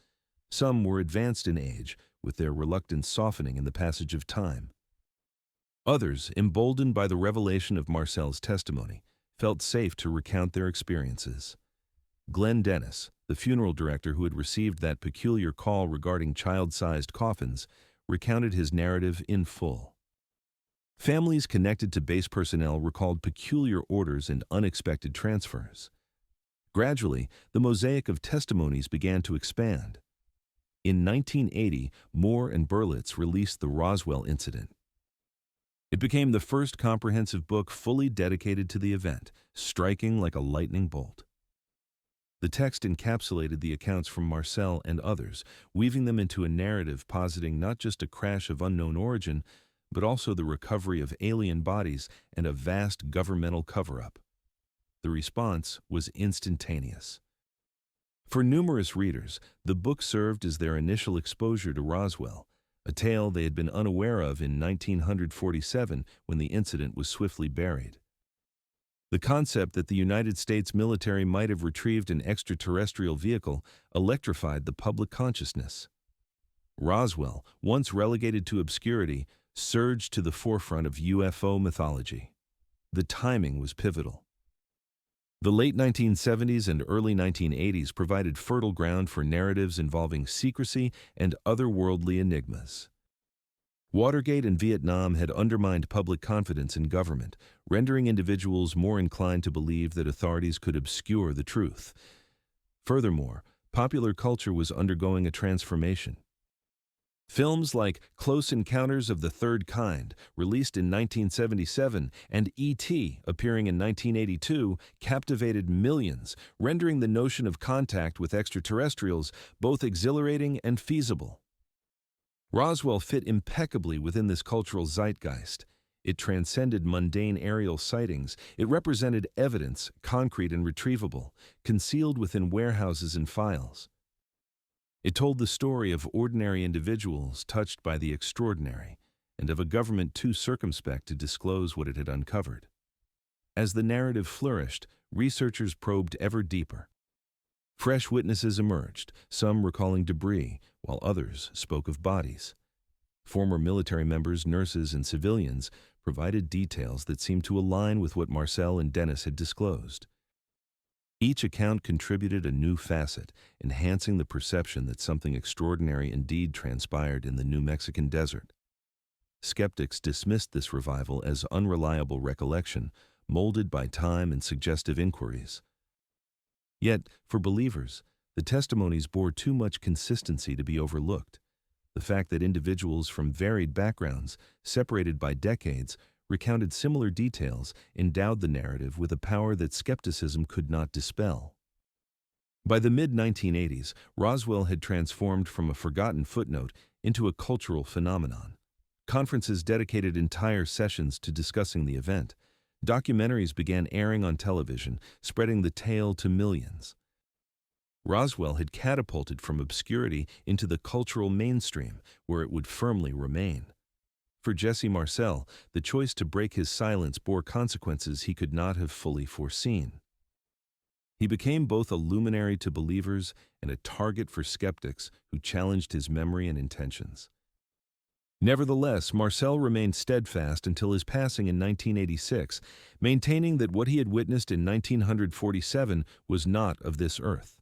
Some were advanced in age, with their reluctance softening in the passage of time. Others, emboldened by the revelation of Marcel's testimony, felt safe to recount their experiences. Glenn Dennis, the funeral director who had received that peculiar call regarding child-sized coffins, recounted his narrative in full. Families connected to base personnel recalled peculiar orders and unexpected transfers. Gradually, the mosaic of testimonies began to expand. In 1980, Moore and Berlitz released the Roswell incident. It became the first comprehensive book fully dedicated to the event, striking like a lightning bolt. The text encapsulated the accounts from Marcel and others, weaving them into a narrative positing not just a crash of unknown origin, but also the recovery of alien bodies and a vast governmental cover-up. The response was instantaneous. For numerous readers, the book served as their initial exposure to Roswell, a tale they had been unaware of in 1947 when the incident was swiftly buried. The concept that the United States military might have retrieved an extraterrestrial vehicle electrified the public consciousness. Roswell, once relegated to obscurity, surged to the forefront of UFO mythology. The timing was pivotal. The late 1970s and early 1980s provided fertile ground for narratives involving secrecy and otherworldly enigmas. Watergate and Vietnam had undermined public confidence in government, rendering individuals more inclined to believe that authorities could obscure the truth. Furthermore, popular culture was undergoing a transformation. Films like Close Encounters of the Third Kind, released in 1977, and E.T., appearing in 1982, captivated millions, rendering the notion of contact with extraterrestrials both exhilarating and feasible. Roswell fit impeccably within this cultural zeitgeist. It transcended mundane aerial sightings. It represented evidence, concrete and retrievable, concealed within warehouses and files. It told the story of ordinary individuals touched by the extraordinary, and of a government too circumspect to disclose what it had uncovered. As the narrative flourished, researchers probed ever deeper. Fresh witnesses emerged, some recalling debris, while others spoke of bodies. Former military members, nurses, and civilians provided details that seemed to align with what Marcel and Dennis had disclosed. Each account contributed a new facet, enhancing the perception that something extraordinary indeed transpired in the New Mexican desert. Skeptics dismissed this revival as unreliable recollection, molded by time and suggestive inquiries. Yet, for believers, the testimonies bore too much consistency to be overlooked. The fact that individuals from varied backgrounds, separated by decades, recounted similar details endowed the narrative with a power that skepticism could not dispel. By the mid-1980s, Roswell had transformed from a forgotten footnote into a cultural phenomenon. Conferences dedicated entire sessions to discussing the event. Documentaries began airing on television, spreading the tale to millions. Roswell had catapulted from obscurity into the cultural mainstream, where it would firmly remain. For Jesse Marcel, the choice to break his silence bore consequences he could not have fully foreseen. He became both a luminary to believers and a target for skeptics who challenged his memory and intentions. Nevertheless, Marcel remained steadfast until his passing in 1986, maintaining that what he had witnessed in 1947 was not of this earth.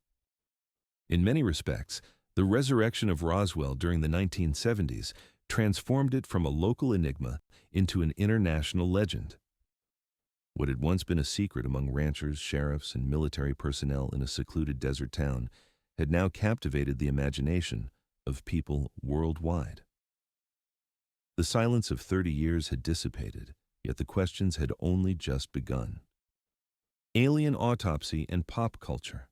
In many respects, the resurrection of Roswell during the 1970s transformed it from a local enigma into an international legend. What had once been a secret among ranchers, sheriffs, and military personnel in a secluded desert town had now captivated the imagination of people worldwide. The silence of 30 years had dissipated, yet the questions had only just begun. Alien autopsy and pop culture.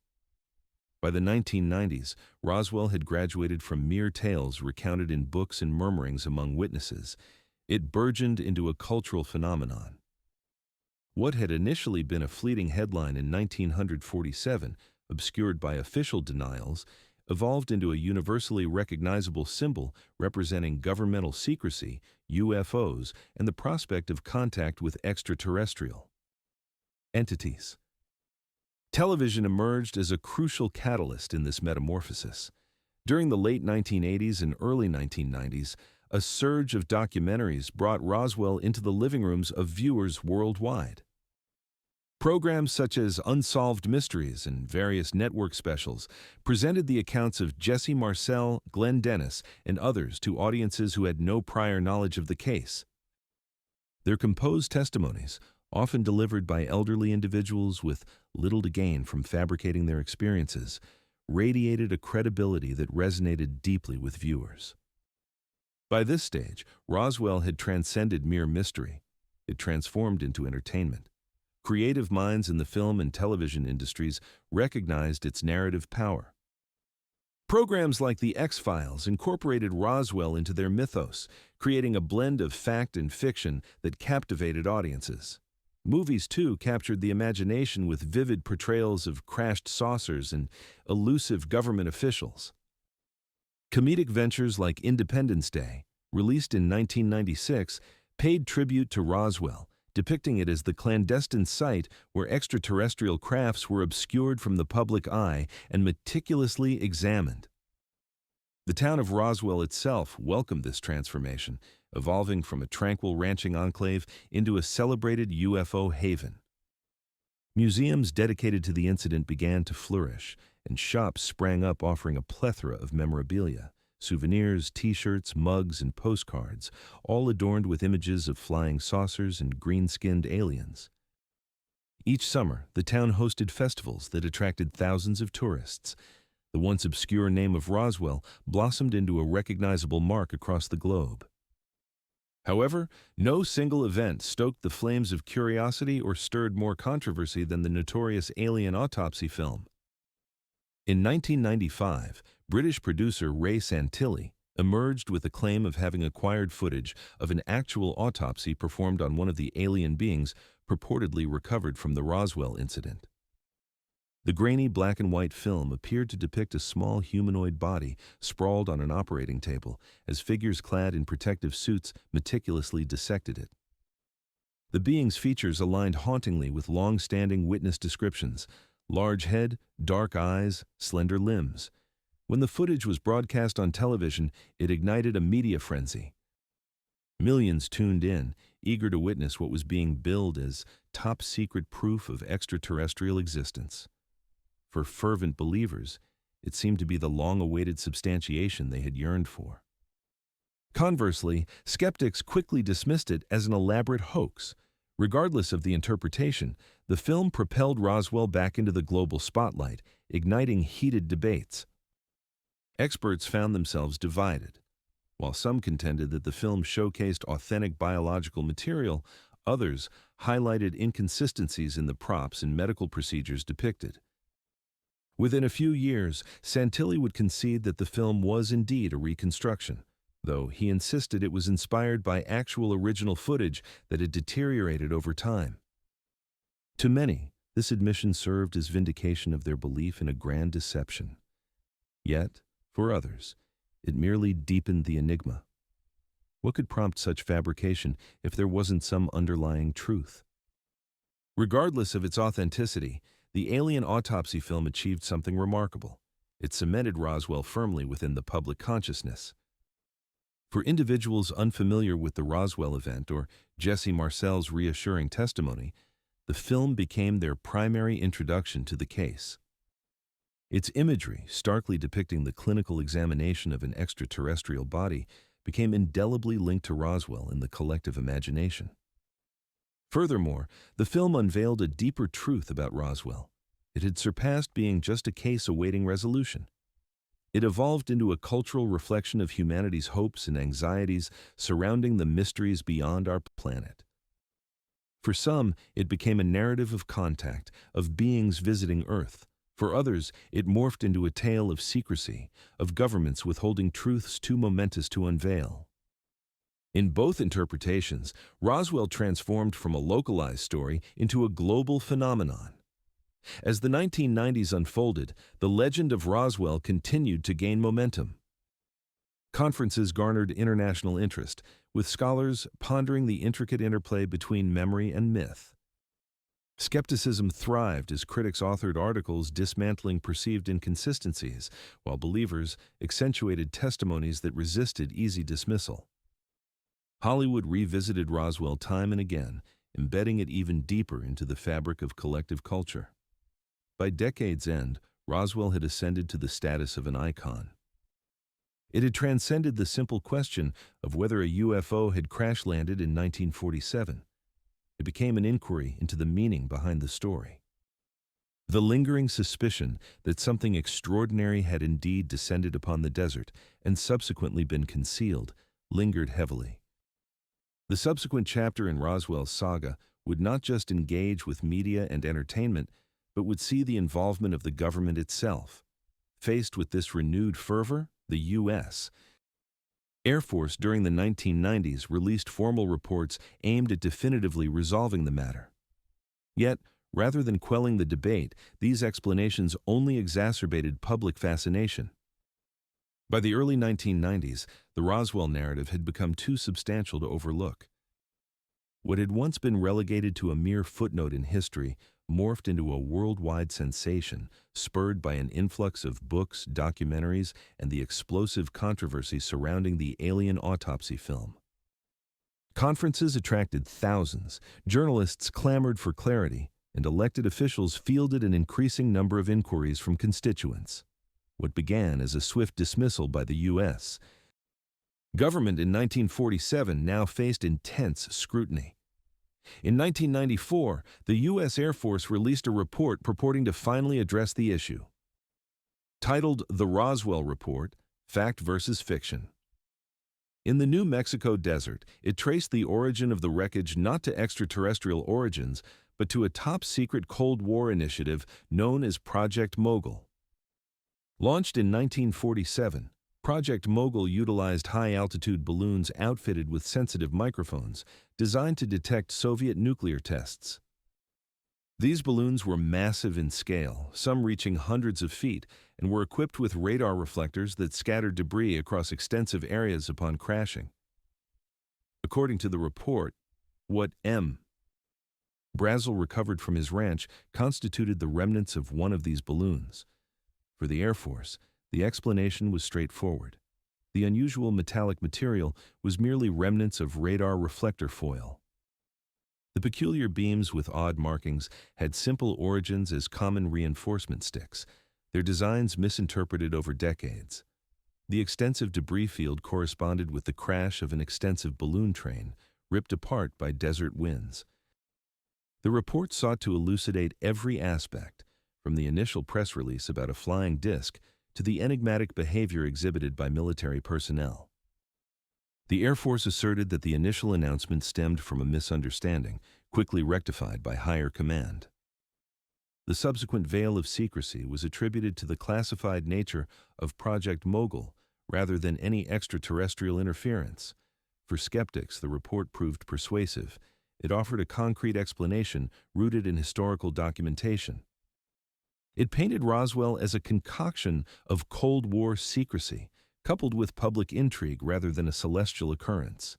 By the 1990s, Roswell had graduated from mere tales recounted in books and murmurings among witnesses. It burgeoned into a cultural phenomenon. What had initially been a fleeting headline in 1947, obscured by official denials, evolved into a universally recognizable symbol representing governmental secrecy, UFOs, and the prospect of contact with extraterrestrial entities. Television emerged as a crucial catalyst in this metamorphosis. During the late 1980s and early 1990s, a surge of documentaries brought Roswell into the living rooms of viewers worldwide. Programs such as Unsolved Mysteries and various network specials presented the accounts of Jesse Marcel, Glenn Dennis, and others to audiences who had no prior knowledge of the case. Their composed testimonies, often delivered by elderly individuals with little to gain from fabricating their experiences, radiated a credibility that resonated deeply with viewers. By this stage, Roswell had transcended mere mystery. It transformed into entertainment. Creative minds in the film and television industries recognized its narrative power. Programs like The X-Files incorporated Roswell into their mythos, creating a blend of fact and fiction that captivated audiences. Movies, too, captured the imagination with vivid portrayals of crashed saucers and elusive government officials. Comedic ventures like Independence Day, released in 1996, paid tribute to Roswell, depicting it as the clandestine site where extraterrestrial crafts were obscured from the public eye and meticulously examined. The town of Roswell itself welcomed this transformation, evolving from a tranquil ranching enclave into a celebrated UFO haven. Museums dedicated to the incident began to flourish, and shops sprang up offering a plethora of memorabilia, souvenirs, T-shirts, mugs, and postcards, all adorned with images of flying saucers and green-skinned aliens. Each summer, the town hosted festivals that attracted thousands of tourists. The once obscure name of Roswell blossomed into a recognizable mark across the globe. However, no single event stoked the flames of curiosity or stirred more controversy than the notorious alien autopsy film. In 1995, British producer Ray Santilli emerged with the claim of having acquired footage of an actual autopsy performed on one of the alien beings purportedly recovered from the Roswell incident. The grainy black-and-white film appeared to depict a small humanoid body sprawled on an operating table as figures clad in protective suits meticulously dissected it. The being's features aligned hauntingly with long-standing witness descriptions: large head, dark eyes, slender limbs. When the footage was broadcast on television, it ignited a media frenzy. Millions tuned in, eager to witness what was being billed as top-secret proof of extraterrestrial existence. For fervent believers, it seemed to be the long-awaited substantiation they had yearned for. Conversely, skeptics quickly dismissed it as an elaborate hoax. Regardless of the interpretation, the film propelled Roswell back into the global spotlight, igniting heated debates. Experts found themselves divided. While some contended that the film showcased authentic biological material, others highlighted inconsistencies in the props and medical procedures depicted. Within a few years, Santilli would concede that the film was indeed a reconstruction, though he insisted it was inspired by actual original footage that had deteriorated over time. To many, this admission served as vindication of their belief in a grand deception. Yet, for others, it merely deepened the enigma. What could prompt such fabrication if there wasn't some underlying truth? Regardless of its authenticity, the alien autopsy film achieved something remarkable. It cemented Roswell firmly within the public consciousness. For individuals unfamiliar with the Roswell event or Jesse Marcel's reassuring testimony, the film became their primary introduction to the case. Its imagery, starkly depicting the clinical examination of an extraterrestrial body, became indelibly linked to Roswell in the collective imagination. Furthermore, the film unveiled a deeper truth about Roswell. It had surpassed being just a case awaiting resolution. It evolved into a cultural reflection of humanity's hopes and anxieties surrounding the mysteries beyond our planet. For some, it became a narrative of contact, of beings visiting Earth. For others, it morphed into a tale of secrecy, of governments withholding truths too momentous to unveil. In both interpretations, Roswell transformed from a localized story into a global phenomenon. As the 1990s unfolded, the legend of Roswell continued to gain momentum. Conferences garnered international interest, with scholars pondering the intricate interplay between memory and myth. Skepticism thrived as critics authored articles dismantling perceived inconsistencies, while believers accentuated testimonies that resisted easy dismissal. Hollywood revisited Roswell time and again, embedding it even deeper into the fabric of collective culture. By decade's end, Roswell had ascended to the status of an icon. It had transcended the simple question of whether a UFO had crash-landed in 1947. It became an inquiry into the meaning behind the story. The lingering suspicion that something extraordinary had indeed descended upon the desert and subsequently been concealed lingered heavily. The subsequent chapter in Roswell's saga would not just engage with media and entertainment, but would see the involvement of the government itself. Faced with this renewed fervor, the U.S. Air Force during the 1990s released formal reports aimed at definitively resolving the matter. Yet, rather than quelling the debate, these explanations only exacerbated public fascination. By the early 1990s, the Roswell narrative had become too substantial to overlook. What had once been relegated to a mere footnote in history morphed into a worldwide sensation, spurred by an influx of books, documentaries, and the explosive controversy surrounding the alien autopsy film. Conferences attracted thousands, journalists clamored for clarity, and elected officials fielded an increasing number of inquiries from constituents. What began as a swift dismissal by the U.S. government in 1947 now faced intense scrutiny. In 1994, the U.S. Air Force released a report purporting to finally address the issue. Titled The Roswell Report, Fact versus Fiction. In the New Mexico desert, it traced the origin of the wreckage not to extraterrestrial origins, but to a top-secret Cold War initiative known as Project Mogul. Launched in 1947, Project Mogul utilized high-altitude balloons outfitted with sensitive microphones, designed to detect Soviet nuclear tests. These balloons were massive in scale, some reaching hundreds of feet, and were equipped with radar reflectors that scattered debris across extensive areas upon crashing. According to the report, what M. Brazel recovered from his ranch constituted the remnants of one of these balloons. For the Air Force, the explanation was straightforward. The unusual metallic material was merely remnants of radar reflector foil. The peculiar beams with odd markings had simple origins as common reinforcement sticks, their designs misinterpreted over decades. The extensive debris field corresponded with the crash of an extensive balloon train, ripped apart by desert winds. The report sought to elucidate every aspect, from the initial press release about a flying disc to the enigmatic behavior exhibited by military personnel. The Air Force asserted that the initial announcement stemmed from a misunderstanding, quickly rectified by higher command. The subsequent veil of secrecy was attributed to the classified nature of Project Mogul rather than any extraterrestrial interference. For skeptics, the report proved persuasive. It offered a concrete explanation rooted in historical documentation. It painted Roswell as a concoction of Cold War secrecy, coupled with public intrigue rather than a celestial occurrence.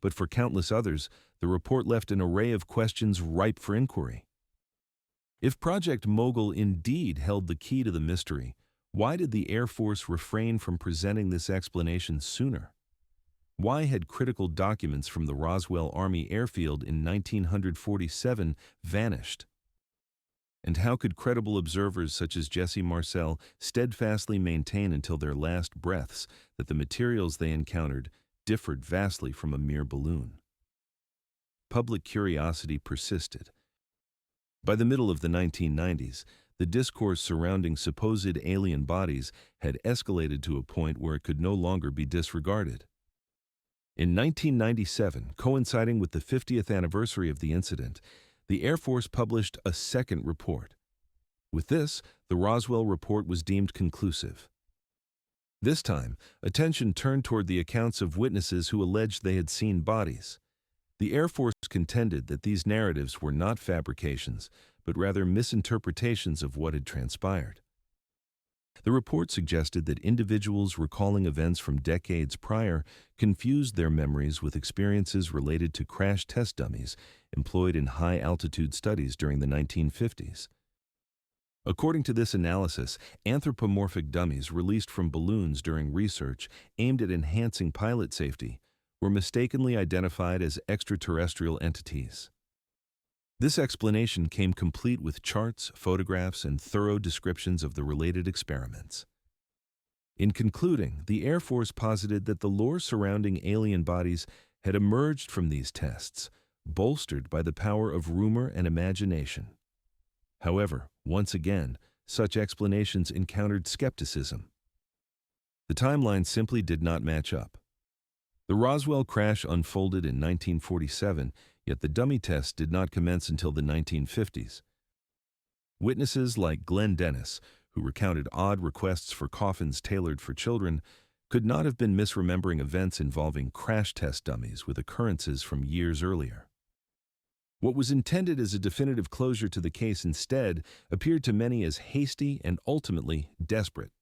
But for countless others, the report left an array of questions ripe for inquiry. If Project Mogul indeed held the key to the mystery, why did the Air Force refrain from presenting this explanation sooner? Why had critical documents from the Roswell Army airfield in 1947 vanished? And how could credible observers such as Jesse Marcel steadfastly maintain until their last breaths that the materials they encountered differed vastly from a mere balloon? Public curiosity persisted. By the middle of the 1990s, the discourse surrounding supposed alien bodies had escalated to a point where it could no longer be disregarded. In 1997, coinciding with the 50th anniversary of the incident, the Air Force published a second report. With this, the Roswell report was deemed conclusive. This time, attention turned toward the accounts of witnesses who alleged they had seen bodies. The Air Force contended that these narratives were not fabrications, but rather misinterpretations of what had transpired. The report suggested that individuals recalling events from decades prior confused their memories with experiences related to crash test dummies employed in high-altitude studies during the 1950s. According to this analysis, anthropomorphic dummies released from balloons during research aimed at enhancing pilot safety were mistakenly identified as extraterrestrial entities. This explanation came complete with charts, photographs, and thorough descriptions of the related experiments. In concluding, the Air Force posited that the lore surrounding alien bodies had emerged from these tests, bolstered by the power of rumor and imagination. However, once again, such explanations encountered skepticism. The timeline simply did not match up. The Roswell crash unfolded in 1947, yet the dummy test did not commence until the 1950s. Witnesses like Glenn Dennis, who recounted odd requests for coffins tailored for children, could not have been misremembering events involving crash test dummies with occurrences from years earlier. What was intended as a definitive closure to the case instead appeared to many as hasty and ultimately desperate.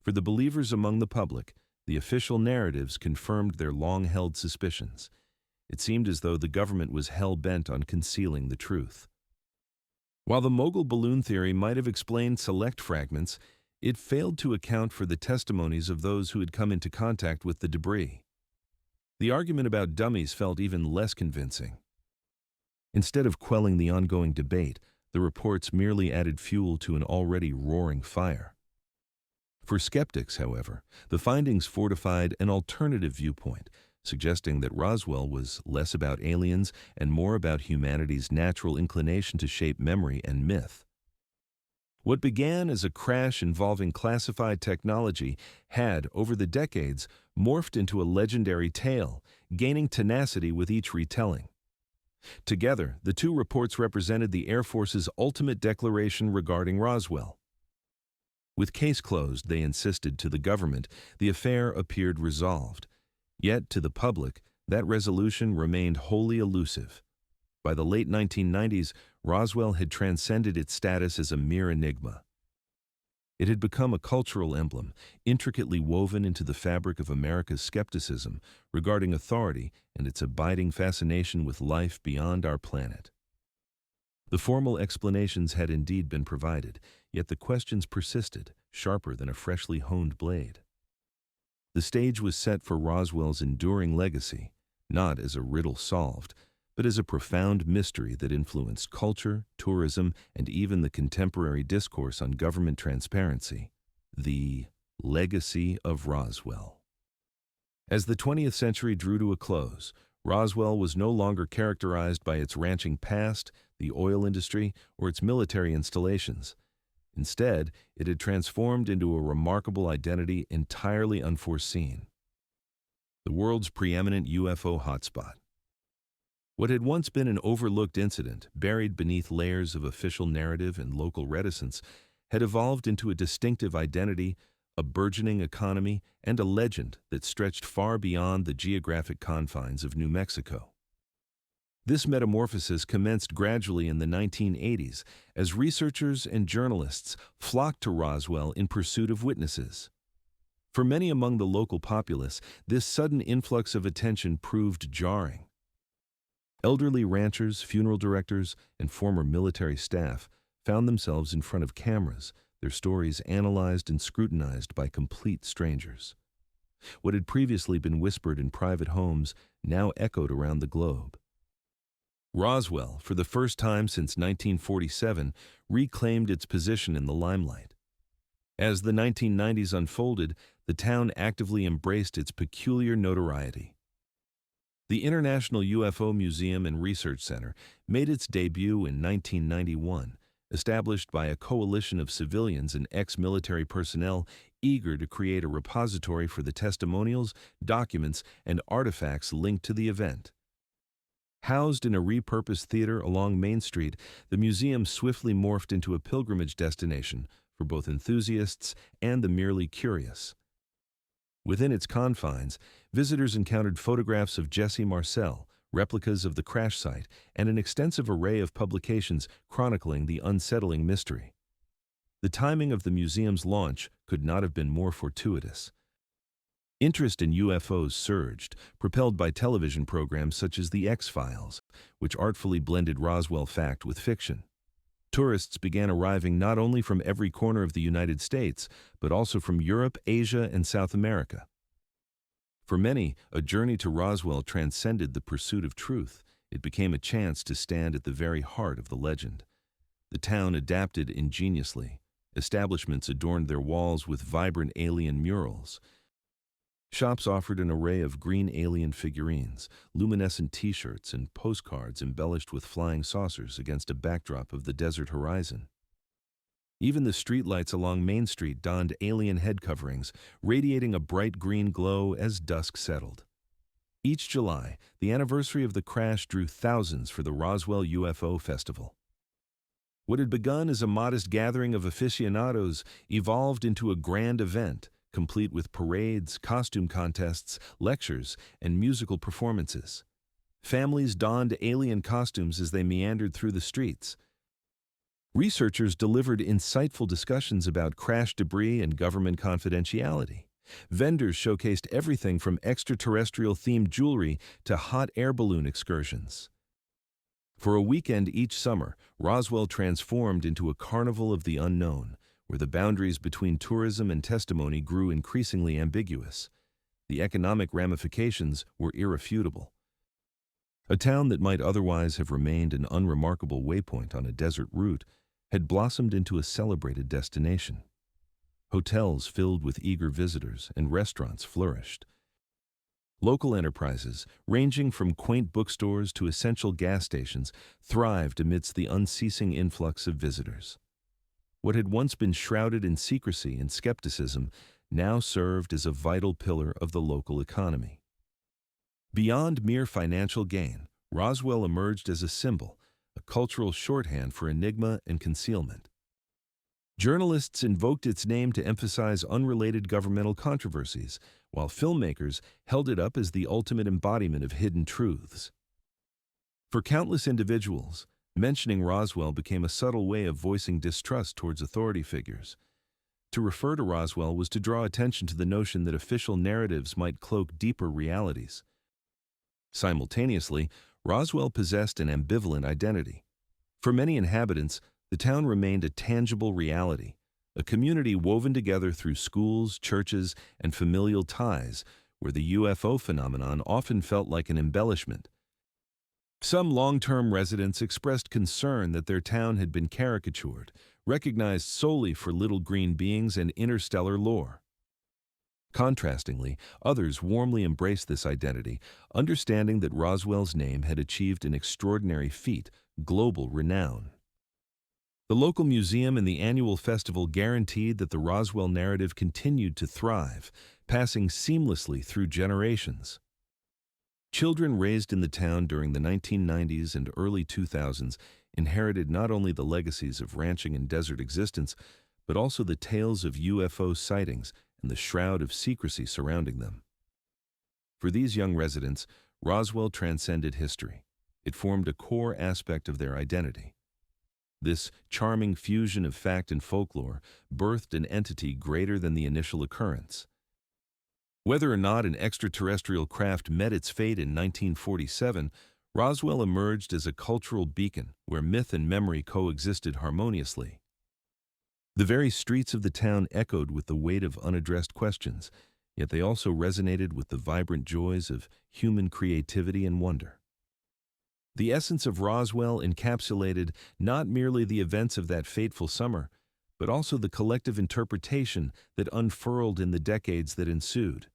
For the believers among the public, the official narratives confirmed their long-held suspicions. It seemed as though the government was hell-bent on concealing the truth. While the Mogul balloon theory might have explained select fragments, it failed to account for the testimonies of those who had come into contact with the debris. The argument about dummies felt even less convincing. Instead of quelling the ongoing debate, the reports merely added fuel to an already roaring fire. For skeptics, however, the findings fortified an alternative viewpoint, suggesting that Roswell was less about aliens and more about humanity's natural inclination to shape memory and myth. What began as a crash involving classified technology had, over the decades, morphed into a legendary tale, gaining tenacity with each retelling. Together, the two reports represented the Air Force's ultimate declaration regarding Roswell. With case closed, they insisted to the government, the affair appeared resolved. Yet, to the public, that resolution remained wholly elusive. By the late 1990s, Roswell had transcended its status as a mere enigma. It had become a cultural emblem, intricately woven into the fabric of America's skepticism regarding authority and its abiding fascination with life beyond our planet. The formal explanations had indeed been provided, yet the questions persisted, sharper than a freshly honed blade. The stage was set for Roswell's enduring legacy, not as a riddle solved, but as a profound mystery that influenced culture, tourism, and even the contemporary discourse on government transparency. The legacy of Roswell. As the 20th century drew to a close, Roswell was no longer characterized by its ranching past, the oil industry, or its military installations. Instead, it had transformed into a remarkable identity entirely unforeseen. The world's preeminent UFO hotspot. What had once been an overlooked incident, buried beneath layers of official narrative and local reticence, had evolved into a distinctive identity, a burgeoning economy, and a legend that stretched far beyond the geographic confines of New Mexico. This metamorphosis commenced gradually in the 1980s as researchers and journalists flocked to Roswell in pursuit of witnesses. For many among the local populace, this sudden influx of attention proved jarring. Elderly ranchers, funeral directors, and former military staff found themselves in front of cameras, their stories analyzed and scrutinized by complete strangers. What had previously been whispered in private homes now echoed around the globe. Roswell, for the first time since 1947, reclaimed its position in the limelight. As the 1990s unfolded, the town actively embraced its peculiar notoriety. The International UFO Museum and Research Center made its debut in 1991, established by a coalition of civilians and ex-military personnel eager to create a repository for the testimonials, documents, and artifacts linked to the event. Housed in a repurposed theater along Main Street, the museum swiftly morphed into a pilgrimage destination for both enthusiasts and the merely curious. Within its confines, visitors encountered photographs of Jesse Marcel, replicas of the crash site, and an extensive array of publications chronicling the unsettling mystery. The timing of the museum's launch could not have been more fortuitous. Interest in UFOs surged, propelled by television programs such as The X-Files, which artfully blended Roswell fact with fiction. Tourists began arriving not only from every corner of the United States, but also from Europe, Asia, and South America. For many, a journey to Roswell transcended the pursuit of truth. It became a chance to stand at the very heart of the legend. The town adapted ingeniously. Establishments adorned their walls with vibrant alien murals. Shops offered an array of green alien figurines, luminescent T-shirts, and postcards embellished with flying saucers against a backdrop of the desert horizon. Even the streetlights along Main Street donned alien head coverings, radiating a bright green glow as dusk settled. Each July, the anniversary of the crash drew thousands for the Roswell UFO Festival. What had begun as a modest gathering of aficionados evolved into a grand event, complete with parades, costume contests, lectures, and musical performances. Families donned alien costumes as they meandered through the streets. Researchers delivered insightful discussions about crash debris and government confidentiality. Vendors showcased everything from extraterrestrial-themed jewelry to hot air balloon excursions. For a weekend each summer, Roswell transformed into a carnival of the unknown, where the boundaries between tourism and testimony grew increasingly ambiguous. The economic ramifications were irrefutable. A town that might otherwise have remained an unremarkable waypoint on a desert route had blossomed into a celebrated destination. Hotels filled with eager visitors and restaurants flourished. Local enterprises, ranging from quaint bookstores to essential gas stations, thrived amidst the unceasing influx of visitors. What had once been shrouded in secrecy and skepticism now served as a vital pillar of the local economy. Beyond mere financial gain, Roswell emerged as a symbol, a cultural shorthand for enigma and concealment. Journalists invoked its name to emphasize unrelated governmental controversies, while filmmakers held it up as the ultimate embodiment of hidden truths. For countless individuals, mentioning Roswell became a subtle way of voicing distrust towards authority figures. To refer to Roswell was to draw attention to the notion that official narratives might cloak deeper realities. Simultaneously, Roswell possessed an ambivalent identity. For many inhabitants, the town remained a tangible reality, a community woven together through schools, churches, and familial ties, where the UFO phenomenon often felt like an embellishment. Some long-term residents expressed concern that their town had been caricatured, recognized solely for little green beings and interstellar lore. Contrastingly, others warmly embraced this identity, understanding that Roswell's name had achieved an extraordinary feat, global renown. The local museum and the annual festival guaranteed that the Roswell narrative continued to thrive, passing seamlessly through generations. Children raised in the town during the 1990s and early 2000s inherited not only the legacies of ranching and desert existence, but also the tales of UFO sightings and the shroud of secrecy surrounding them. For these young residents, Roswell transcended history. It formed a core aspect of their identity. This charming fusion of fact and folklore birthed an entity greater than the initial occurrence. Whether or not an extraterrestrial craft met its fate in 1947, Roswell emerged as a cultural beacon where myth and memory coexisted harmoniously. The very streets of the town echoed with the weight of unaddressed questions, yet they also resonated with the vibrant joys of human creativity and wonder. The essence of Roswell encapsulated not merely the events of that fateful summer, but also the collective interpretation that unfurled in the decades that ensued.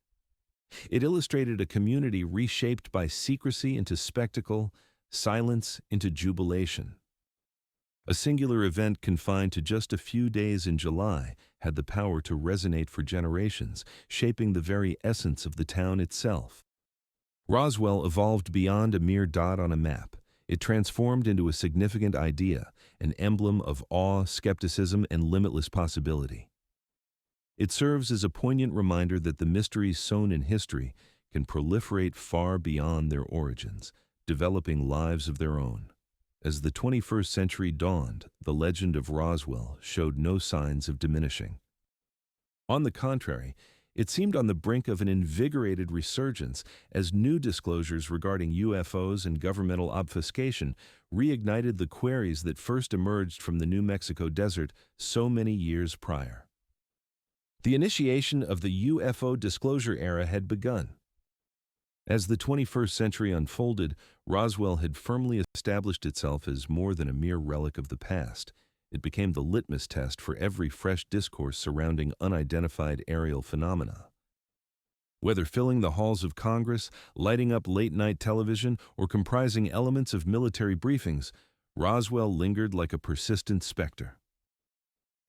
It illustrated a community reshaped by secrecy into spectacle, silence into jubilation. A singular event confined to just a few days in July had the power to resonate for generations, shaping the very essence of the town itself. Roswell evolved beyond a mere dot on a map. It transformed into a significant idea, an emblem of awe, skepticism, and limitless possibility. It serves as a poignant reminder that the mysteries sown in history can proliferate far beyond their origins, developing lives of their own. As the 21st century dawned, the legend of Roswell showed no signs of diminishing. On the contrary, it seemed on the brink of an invigorated resurgence as new disclosures regarding UFOs and governmental obfuscation reignited the queries that first emerged from the New Mexico desert so many years prior. The initiation of the UFO disclosure era had begun. As the 21st century unfolded, Roswell had firmly established itself as more than a mere relic of the past. It became the litmus test for every fresh discourse surrounding unidentified aerial phenomena. Whether filling the halls of Congress, lighting up late-night television, or comprising elements of military briefings, Roswell lingered like a persistent specter.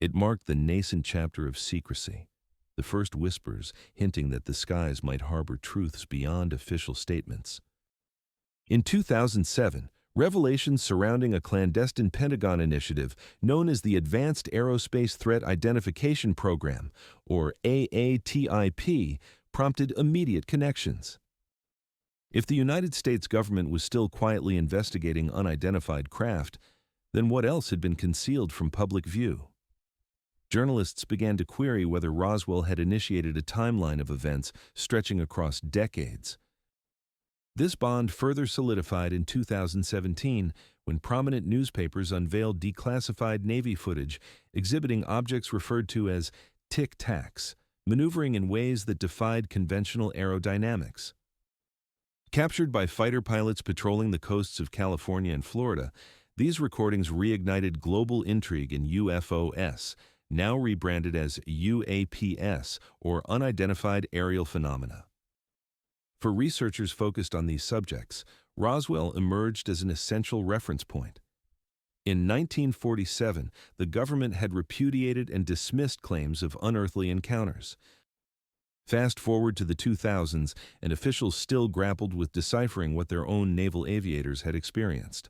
It marked the nascent chapter of secrecy, the first whispers hinting that the skies might harbor truths beyond official statements. In 2007, Revelations surrounding a clandestine Pentagon initiative known as the Advanced Aerospace Threat Identification Program, or AATIP, prompted immediate connections. If the United States government was still quietly investigating unidentified craft, then what else had been concealed from public view? Journalists began to query whether Roswell had initiated a timeline of events stretching across decades. This bond further solidified in 2017 when prominent newspapers unveiled declassified Navy footage exhibiting objects referred to as tic-tacs, maneuvering in ways that defied conventional aerodynamics. Captured by fighter pilots patrolling the coasts of California and Florida, these recordings reignited global intrigue in UFOs, now rebranded as UAPs, or Unidentified Aerial Phenomena. For researchers focused on these subjects, Roswell emerged as an essential reference point. In 1947, the government had repudiated and dismissed claims of unearthly encounters. Fast forward to the 2000s, and officials still grappled with deciphering what their own naval aviators had experienced.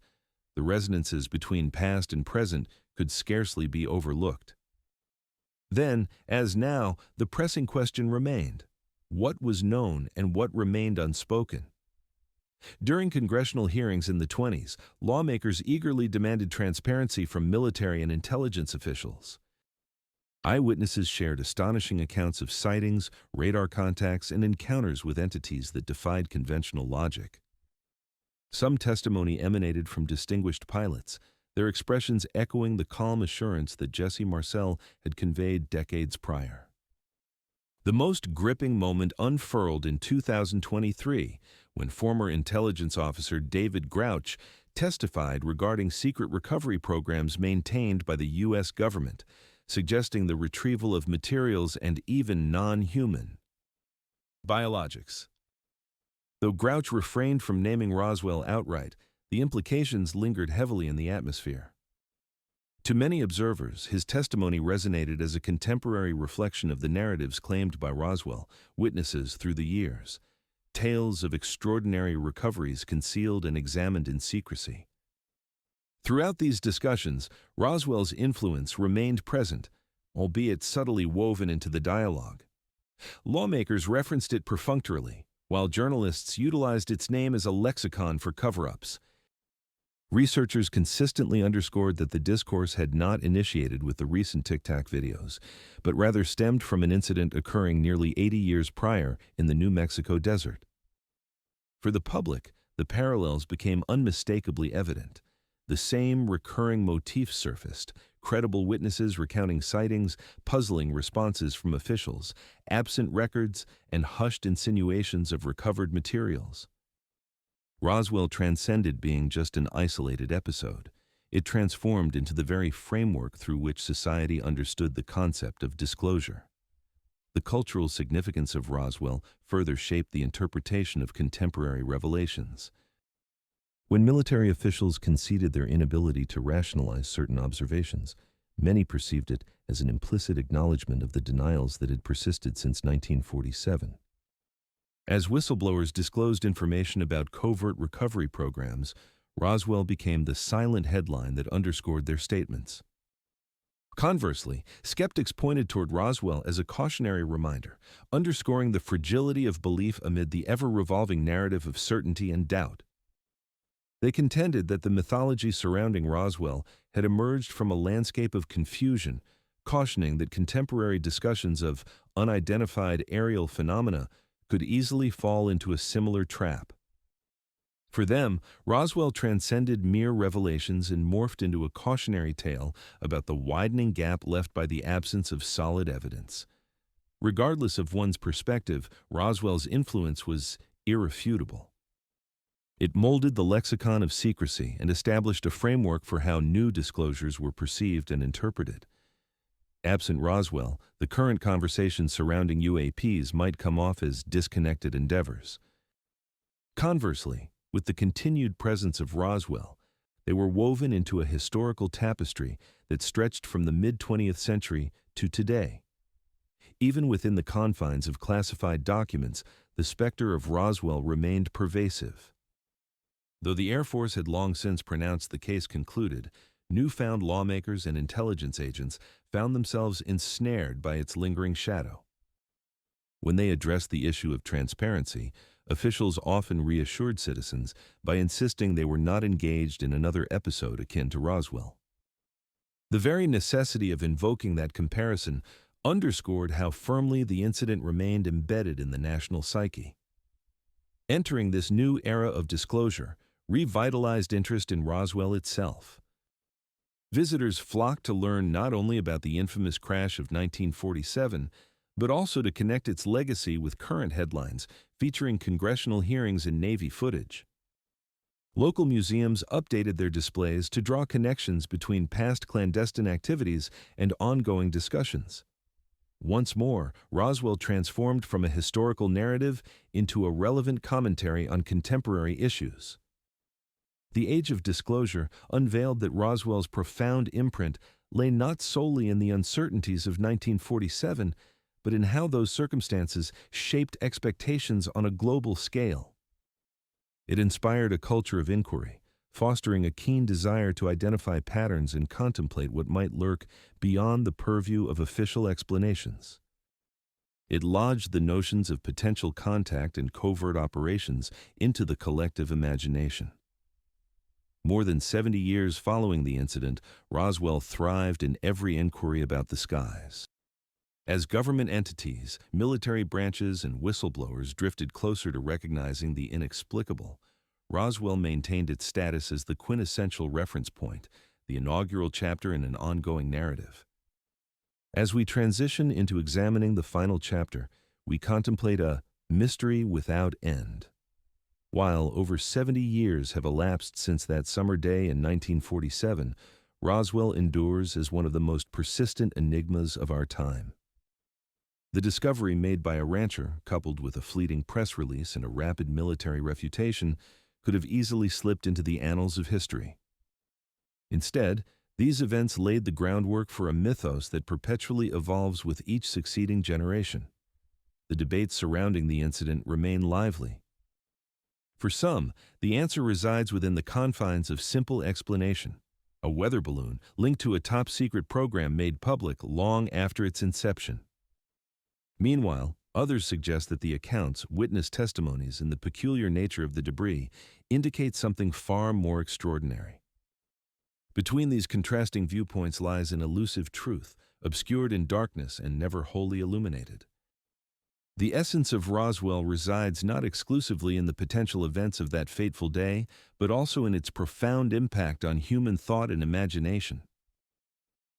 The resonances between past and present could scarcely be overlooked. Then, as now, the pressing question remained: what was known and what remained unspoken? During congressional hearings in the 1920s, lawmakers eagerly demanded transparency from military and intelligence officials. Eyewitnesses shared astonishing accounts of sightings, radar contacts, and encounters with entities that defied conventional logic. Some testimony emanated from distinguished pilots, their expressions echoing the calm assurance that Jesse Marcel had conveyed decades prior. The most gripping moment unfurled in 2023 when former intelligence officer David Grouch testified regarding secret recovery programs maintained by the U.S. government, suggesting the retrieval of materials and even non-human biologics. Though Grouch refrained from naming Roswell outright, the implications lingered heavily in the atmosphere. To many observers, his testimony resonated as a contemporary reflection of the narratives claimed by Roswell witnesses through the years, tales of extraordinary recoveries concealed and examined in secrecy. Throughout these discussions, Roswell's influence remained present, albeit subtly woven into the dialogue. Lawmakers referenced it perfunctorily, while journalists utilized its name as a lexicon for cover-ups. Researchers consistently underscored that the discourse had not initiated with the recent Tic Tac videos, but rather stemmed from an incident occurring nearly 80 years prior in the New Mexico desert. For the public, the parallels became unmistakably evident. The same recurring motif surfaced: credible witnesses recounting sightings, puzzling responses from officials, absent records, and hushed insinuations of recovered materials. Roswell transcended being just an isolated episode. It transformed into the very framework through which society understood the concept of disclosure. The cultural significance of Roswell further shaped the interpretation of contemporary revelations. When military officials conceded their inability to rationalize certain observations, many perceived it as an implicit acknowledgement of the denials that had persisted since 1947. As whistleblowers disclosed information about covert recovery programs, Roswell became the silent headline that underscored their statements. Conversely, skeptics pointed toward Roswell as a cautionary reminder, underscoring the fragility of belief amid the ever-revolving narrative of certainty and doubt. They contended that the mythology surrounding Roswell had emerged from a landscape of confusion, cautioning that contemporary discussions of unidentified aerial phenomena could easily fall into a similar trap. For them, Roswell transcended mere revelations and morphed into a cautionary tale about the widening gap left by the absence of solid evidence. Regardless of one's perspective, Roswell's influence was irrefutable. It molded the lexicon of secrecy and established a framework for how new disclosures were perceived and interpreted. Absent Roswell, the current conversation surrounding UAPs might come off as disconnected endeavors. Conversely, with the continued presence of Roswell, they were woven into a historical tapestry that stretched from the mid-20th century to today. Even within the confines of classified documents, the specter of Roswell remained pervasive. Though the Air Force had long since pronounced the case concluded, newfound lawmakers and intelligence agents found themselves ensnared by its lingering shadow. When they addressed the issue of transparency, officials often reassured citizens by insisting they were not engaged in another episode akin to Roswell. The very necessity of invoking that comparison underscored how firmly the incident remained embedded in the national psyche. Entering this new era of disclosure revitalized interest in Roswell itself. Visitors flocked to learn not only about the infamous crash of 1947, but also to connect its legacy with current headlines featuring congressional hearings and Navy footage. Local museums updated their displays to draw connections between past clandestine activities and ongoing discussions. Once more, Roswell transformed from a historical narrative into a relevant commentary on contemporary issues. The age of disclosure unveiled that Roswell's profound imprint lay not solely in the uncertainties of 1947, but in how those circumstances shaped expectations on a global scale. It inspired a culture of inquiry, fostering a keen desire to identify patterns and contemplate what might lurk beyond the purview of official explanations. It lodged the notions of potential contact and covert operations into the collective imagination. More than 70 years following the incident, Roswell thrived in every inquiry about the skies. As government entities, military branches, and whistleblowers drifted closer to recognizing the inexplicable, Roswell maintained its status as the quintessential reference point, the inaugural chapter in an ongoing narrative. As we transition into examining the final chapter, we contemplate a mystery without end. While over 70 years have elapsed since that summer day in 1947, Roswell endures as one of the most persistent enigmas of our time. The discovery made by a rancher, coupled with a fleeting press release and a rapid military refutation, could have easily slipped into the annals of history. Instead, these events laid the groundwork for a mythos that perpetually evolves with each succeeding generation. The debates surrounding the incident remain lively. For some, the answer resides within the confines of simple explanation: a weather balloon linked to a top-secret program made public long after its inception. Meanwhile, others suggest that the accounts, witness testimonies, and the peculiar nature of the debris indicate something far more extraordinary. Between these contrasting viewpoints lies an elusive truth, obscured in darkness and never wholly illuminated. The essence of Roswell resides not exclusively in the potential events of that fateful day, but also in its profound impact on human thought and imagination.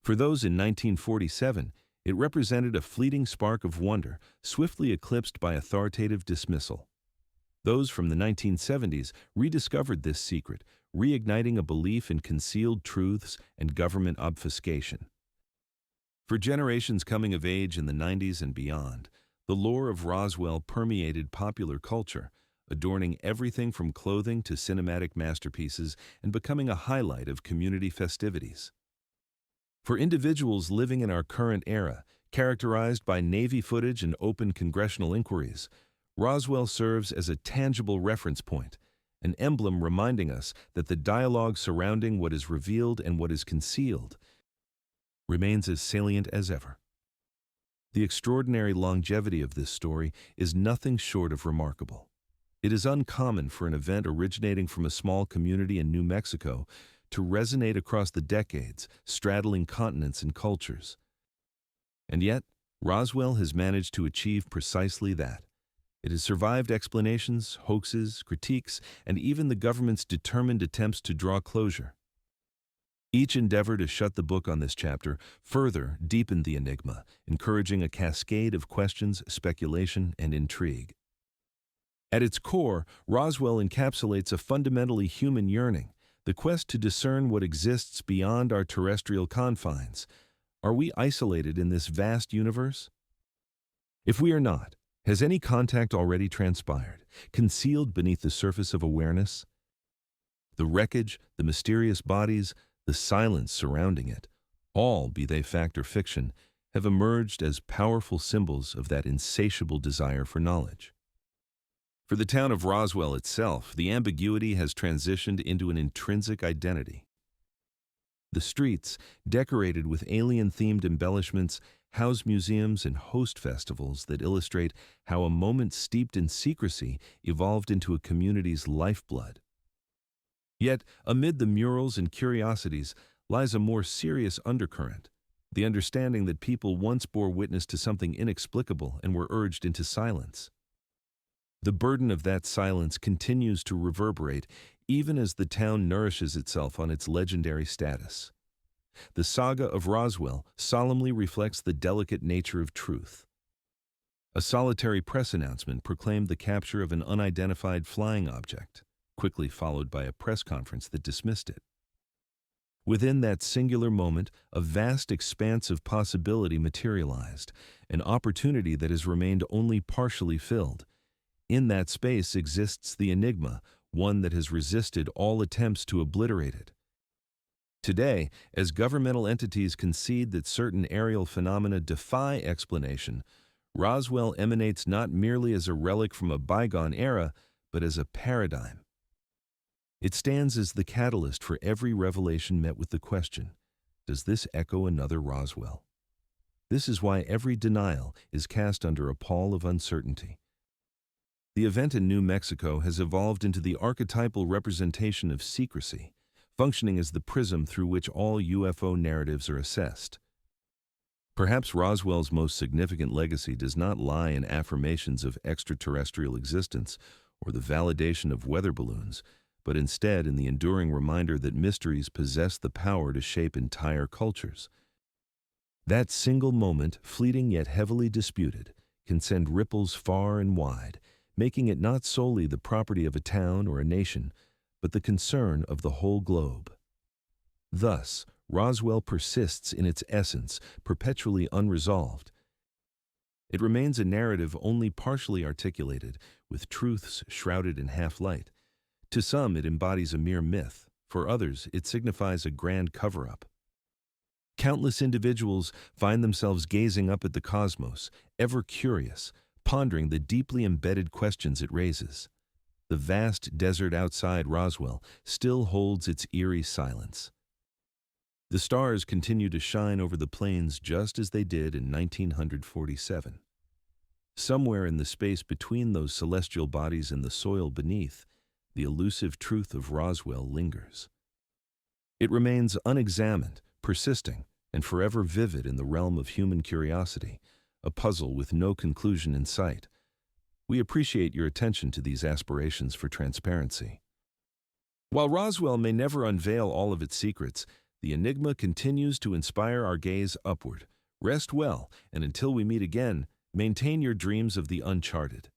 For those in 1947, it represented a fleeting spark of wonder, swiftly eclipsed by authoritative dismissal. Those from the 1970s rediscovered this secret, reigniting a belief in concealed truths and government obfuscation. For generations coming of age in the 90s and beyond, the lore of Roswell permeated popular culture, adorning everything from clothing to cinematic masterpieces and becoming a highlight of community festivities. For individuals living in our current era, characterized by Navy footage and open congressional inquiries, Roswell serves as a tangible reference point, an emblem reminding us that the dialogue surrounding what is revealed and what is concealed remains as salient as ever. The extraordinary longevity of this story is nothing short of remarkable. It is uncommon for an event originating from a small community in New Mexico to resonate across the decades, straddling continents and cultures. And yet, Roswell has managed to achieve precisely that. It has survived explanations, hoaxes, critiques, and even the government's determined attempts to draw closure. Each endeavor to shut the book on this chapter further deepened the enigma, encouraging a cascade of questions, speculation, and intrigue. At its core, Roswell encapsulates a fundamentally human yearning, the quest to discern what exists beyond our terrestrial confines. Are we isolated in this vast universe? If we are not, has any contact already transpired, concealed beneath the surface of awareness? The wreckage, the mysterious bodies, the silence surrounding it, all, be they fact or fiction, have emerged as powerful symbols of that insatiable desire for knowledge. For the town of Roswell itself, the ambiguity has transitioned into an intrinsic identity. The streets, decorated with alien-themed embellishments, house museums and host festivals that illustrate how a moment steeped in secrecy evolved into a community's lifeblood. Yet, amid the murals and curiosities lies a more serious undercurrent, the understanding that people once bore witness to something inexplicable and were urged into silence. The burden of that silence continues to reverberate even as the town nourishes itself on its legendary status. The saga of Roswell solemnly reflects the delicate nature of truth. A solitary press announcement proclaimed the capture of an unidentified flying object, quickly followed by a press conference that dismissed it. Within that singular moment, a vast expanse of possibility materialized, an opportunity that has remained only partially filled. In that space exists the enigma, one that has resisted all attempts to obliterate it. Today, as governmental entities concede that certain aerial phenomena defy explanation, Roswell emanates not merely as a relic from a bygone era, but as a paradigm. It stands as the catalyst for every revelation met with the question, does this echo another Roswell? This is why every denial is cast under a pall of uncertainty. The event in New Mexico has evolved into the archetypal representation of secrecy, functioning as the prism through which all UFO narratives are assessed. Perhaps Roswell's most significant legacy does not lie in affirmations of extraterrestrial existence or the validation of weather balloons, but instead in the enduring reminder that mysteries possess the power to shape entire cultures. That single moment, fleeting yet heavily disputed, can send ripples far and wide, making it not solely the property of a town or a nation, but the concern of the whole globe. Thus, Roswell persists in its essence, perpetually unresolved. It remains a narrative only partially articulated, with truths shrouded in half-light. To some, it embodies a mere myth. For others, it signifies a grand cover-up. Countless individuals find themselves gazing up at the cosmos, ever curious, pondering the deeply embedded questions it raises. The vast desert outside Roswell still holds its eerie silence. The stars continue to shine over the plains just as they did in 1947. Somewhere in the space between those celestial bodies and the soil beneath, the elusive truth of Roswell lingers. It remains unexamined, persisting, and forever vivid in the realm of human curiosity, a puzzle with no conclusion in sight. We appreciate your attention to these aspirations for transparency. While Roswell may never unveil all of its secrets, the enigma continues to inspire our gaze upward. Rest well, and until we meet again, maintain your dreams of the uncharted.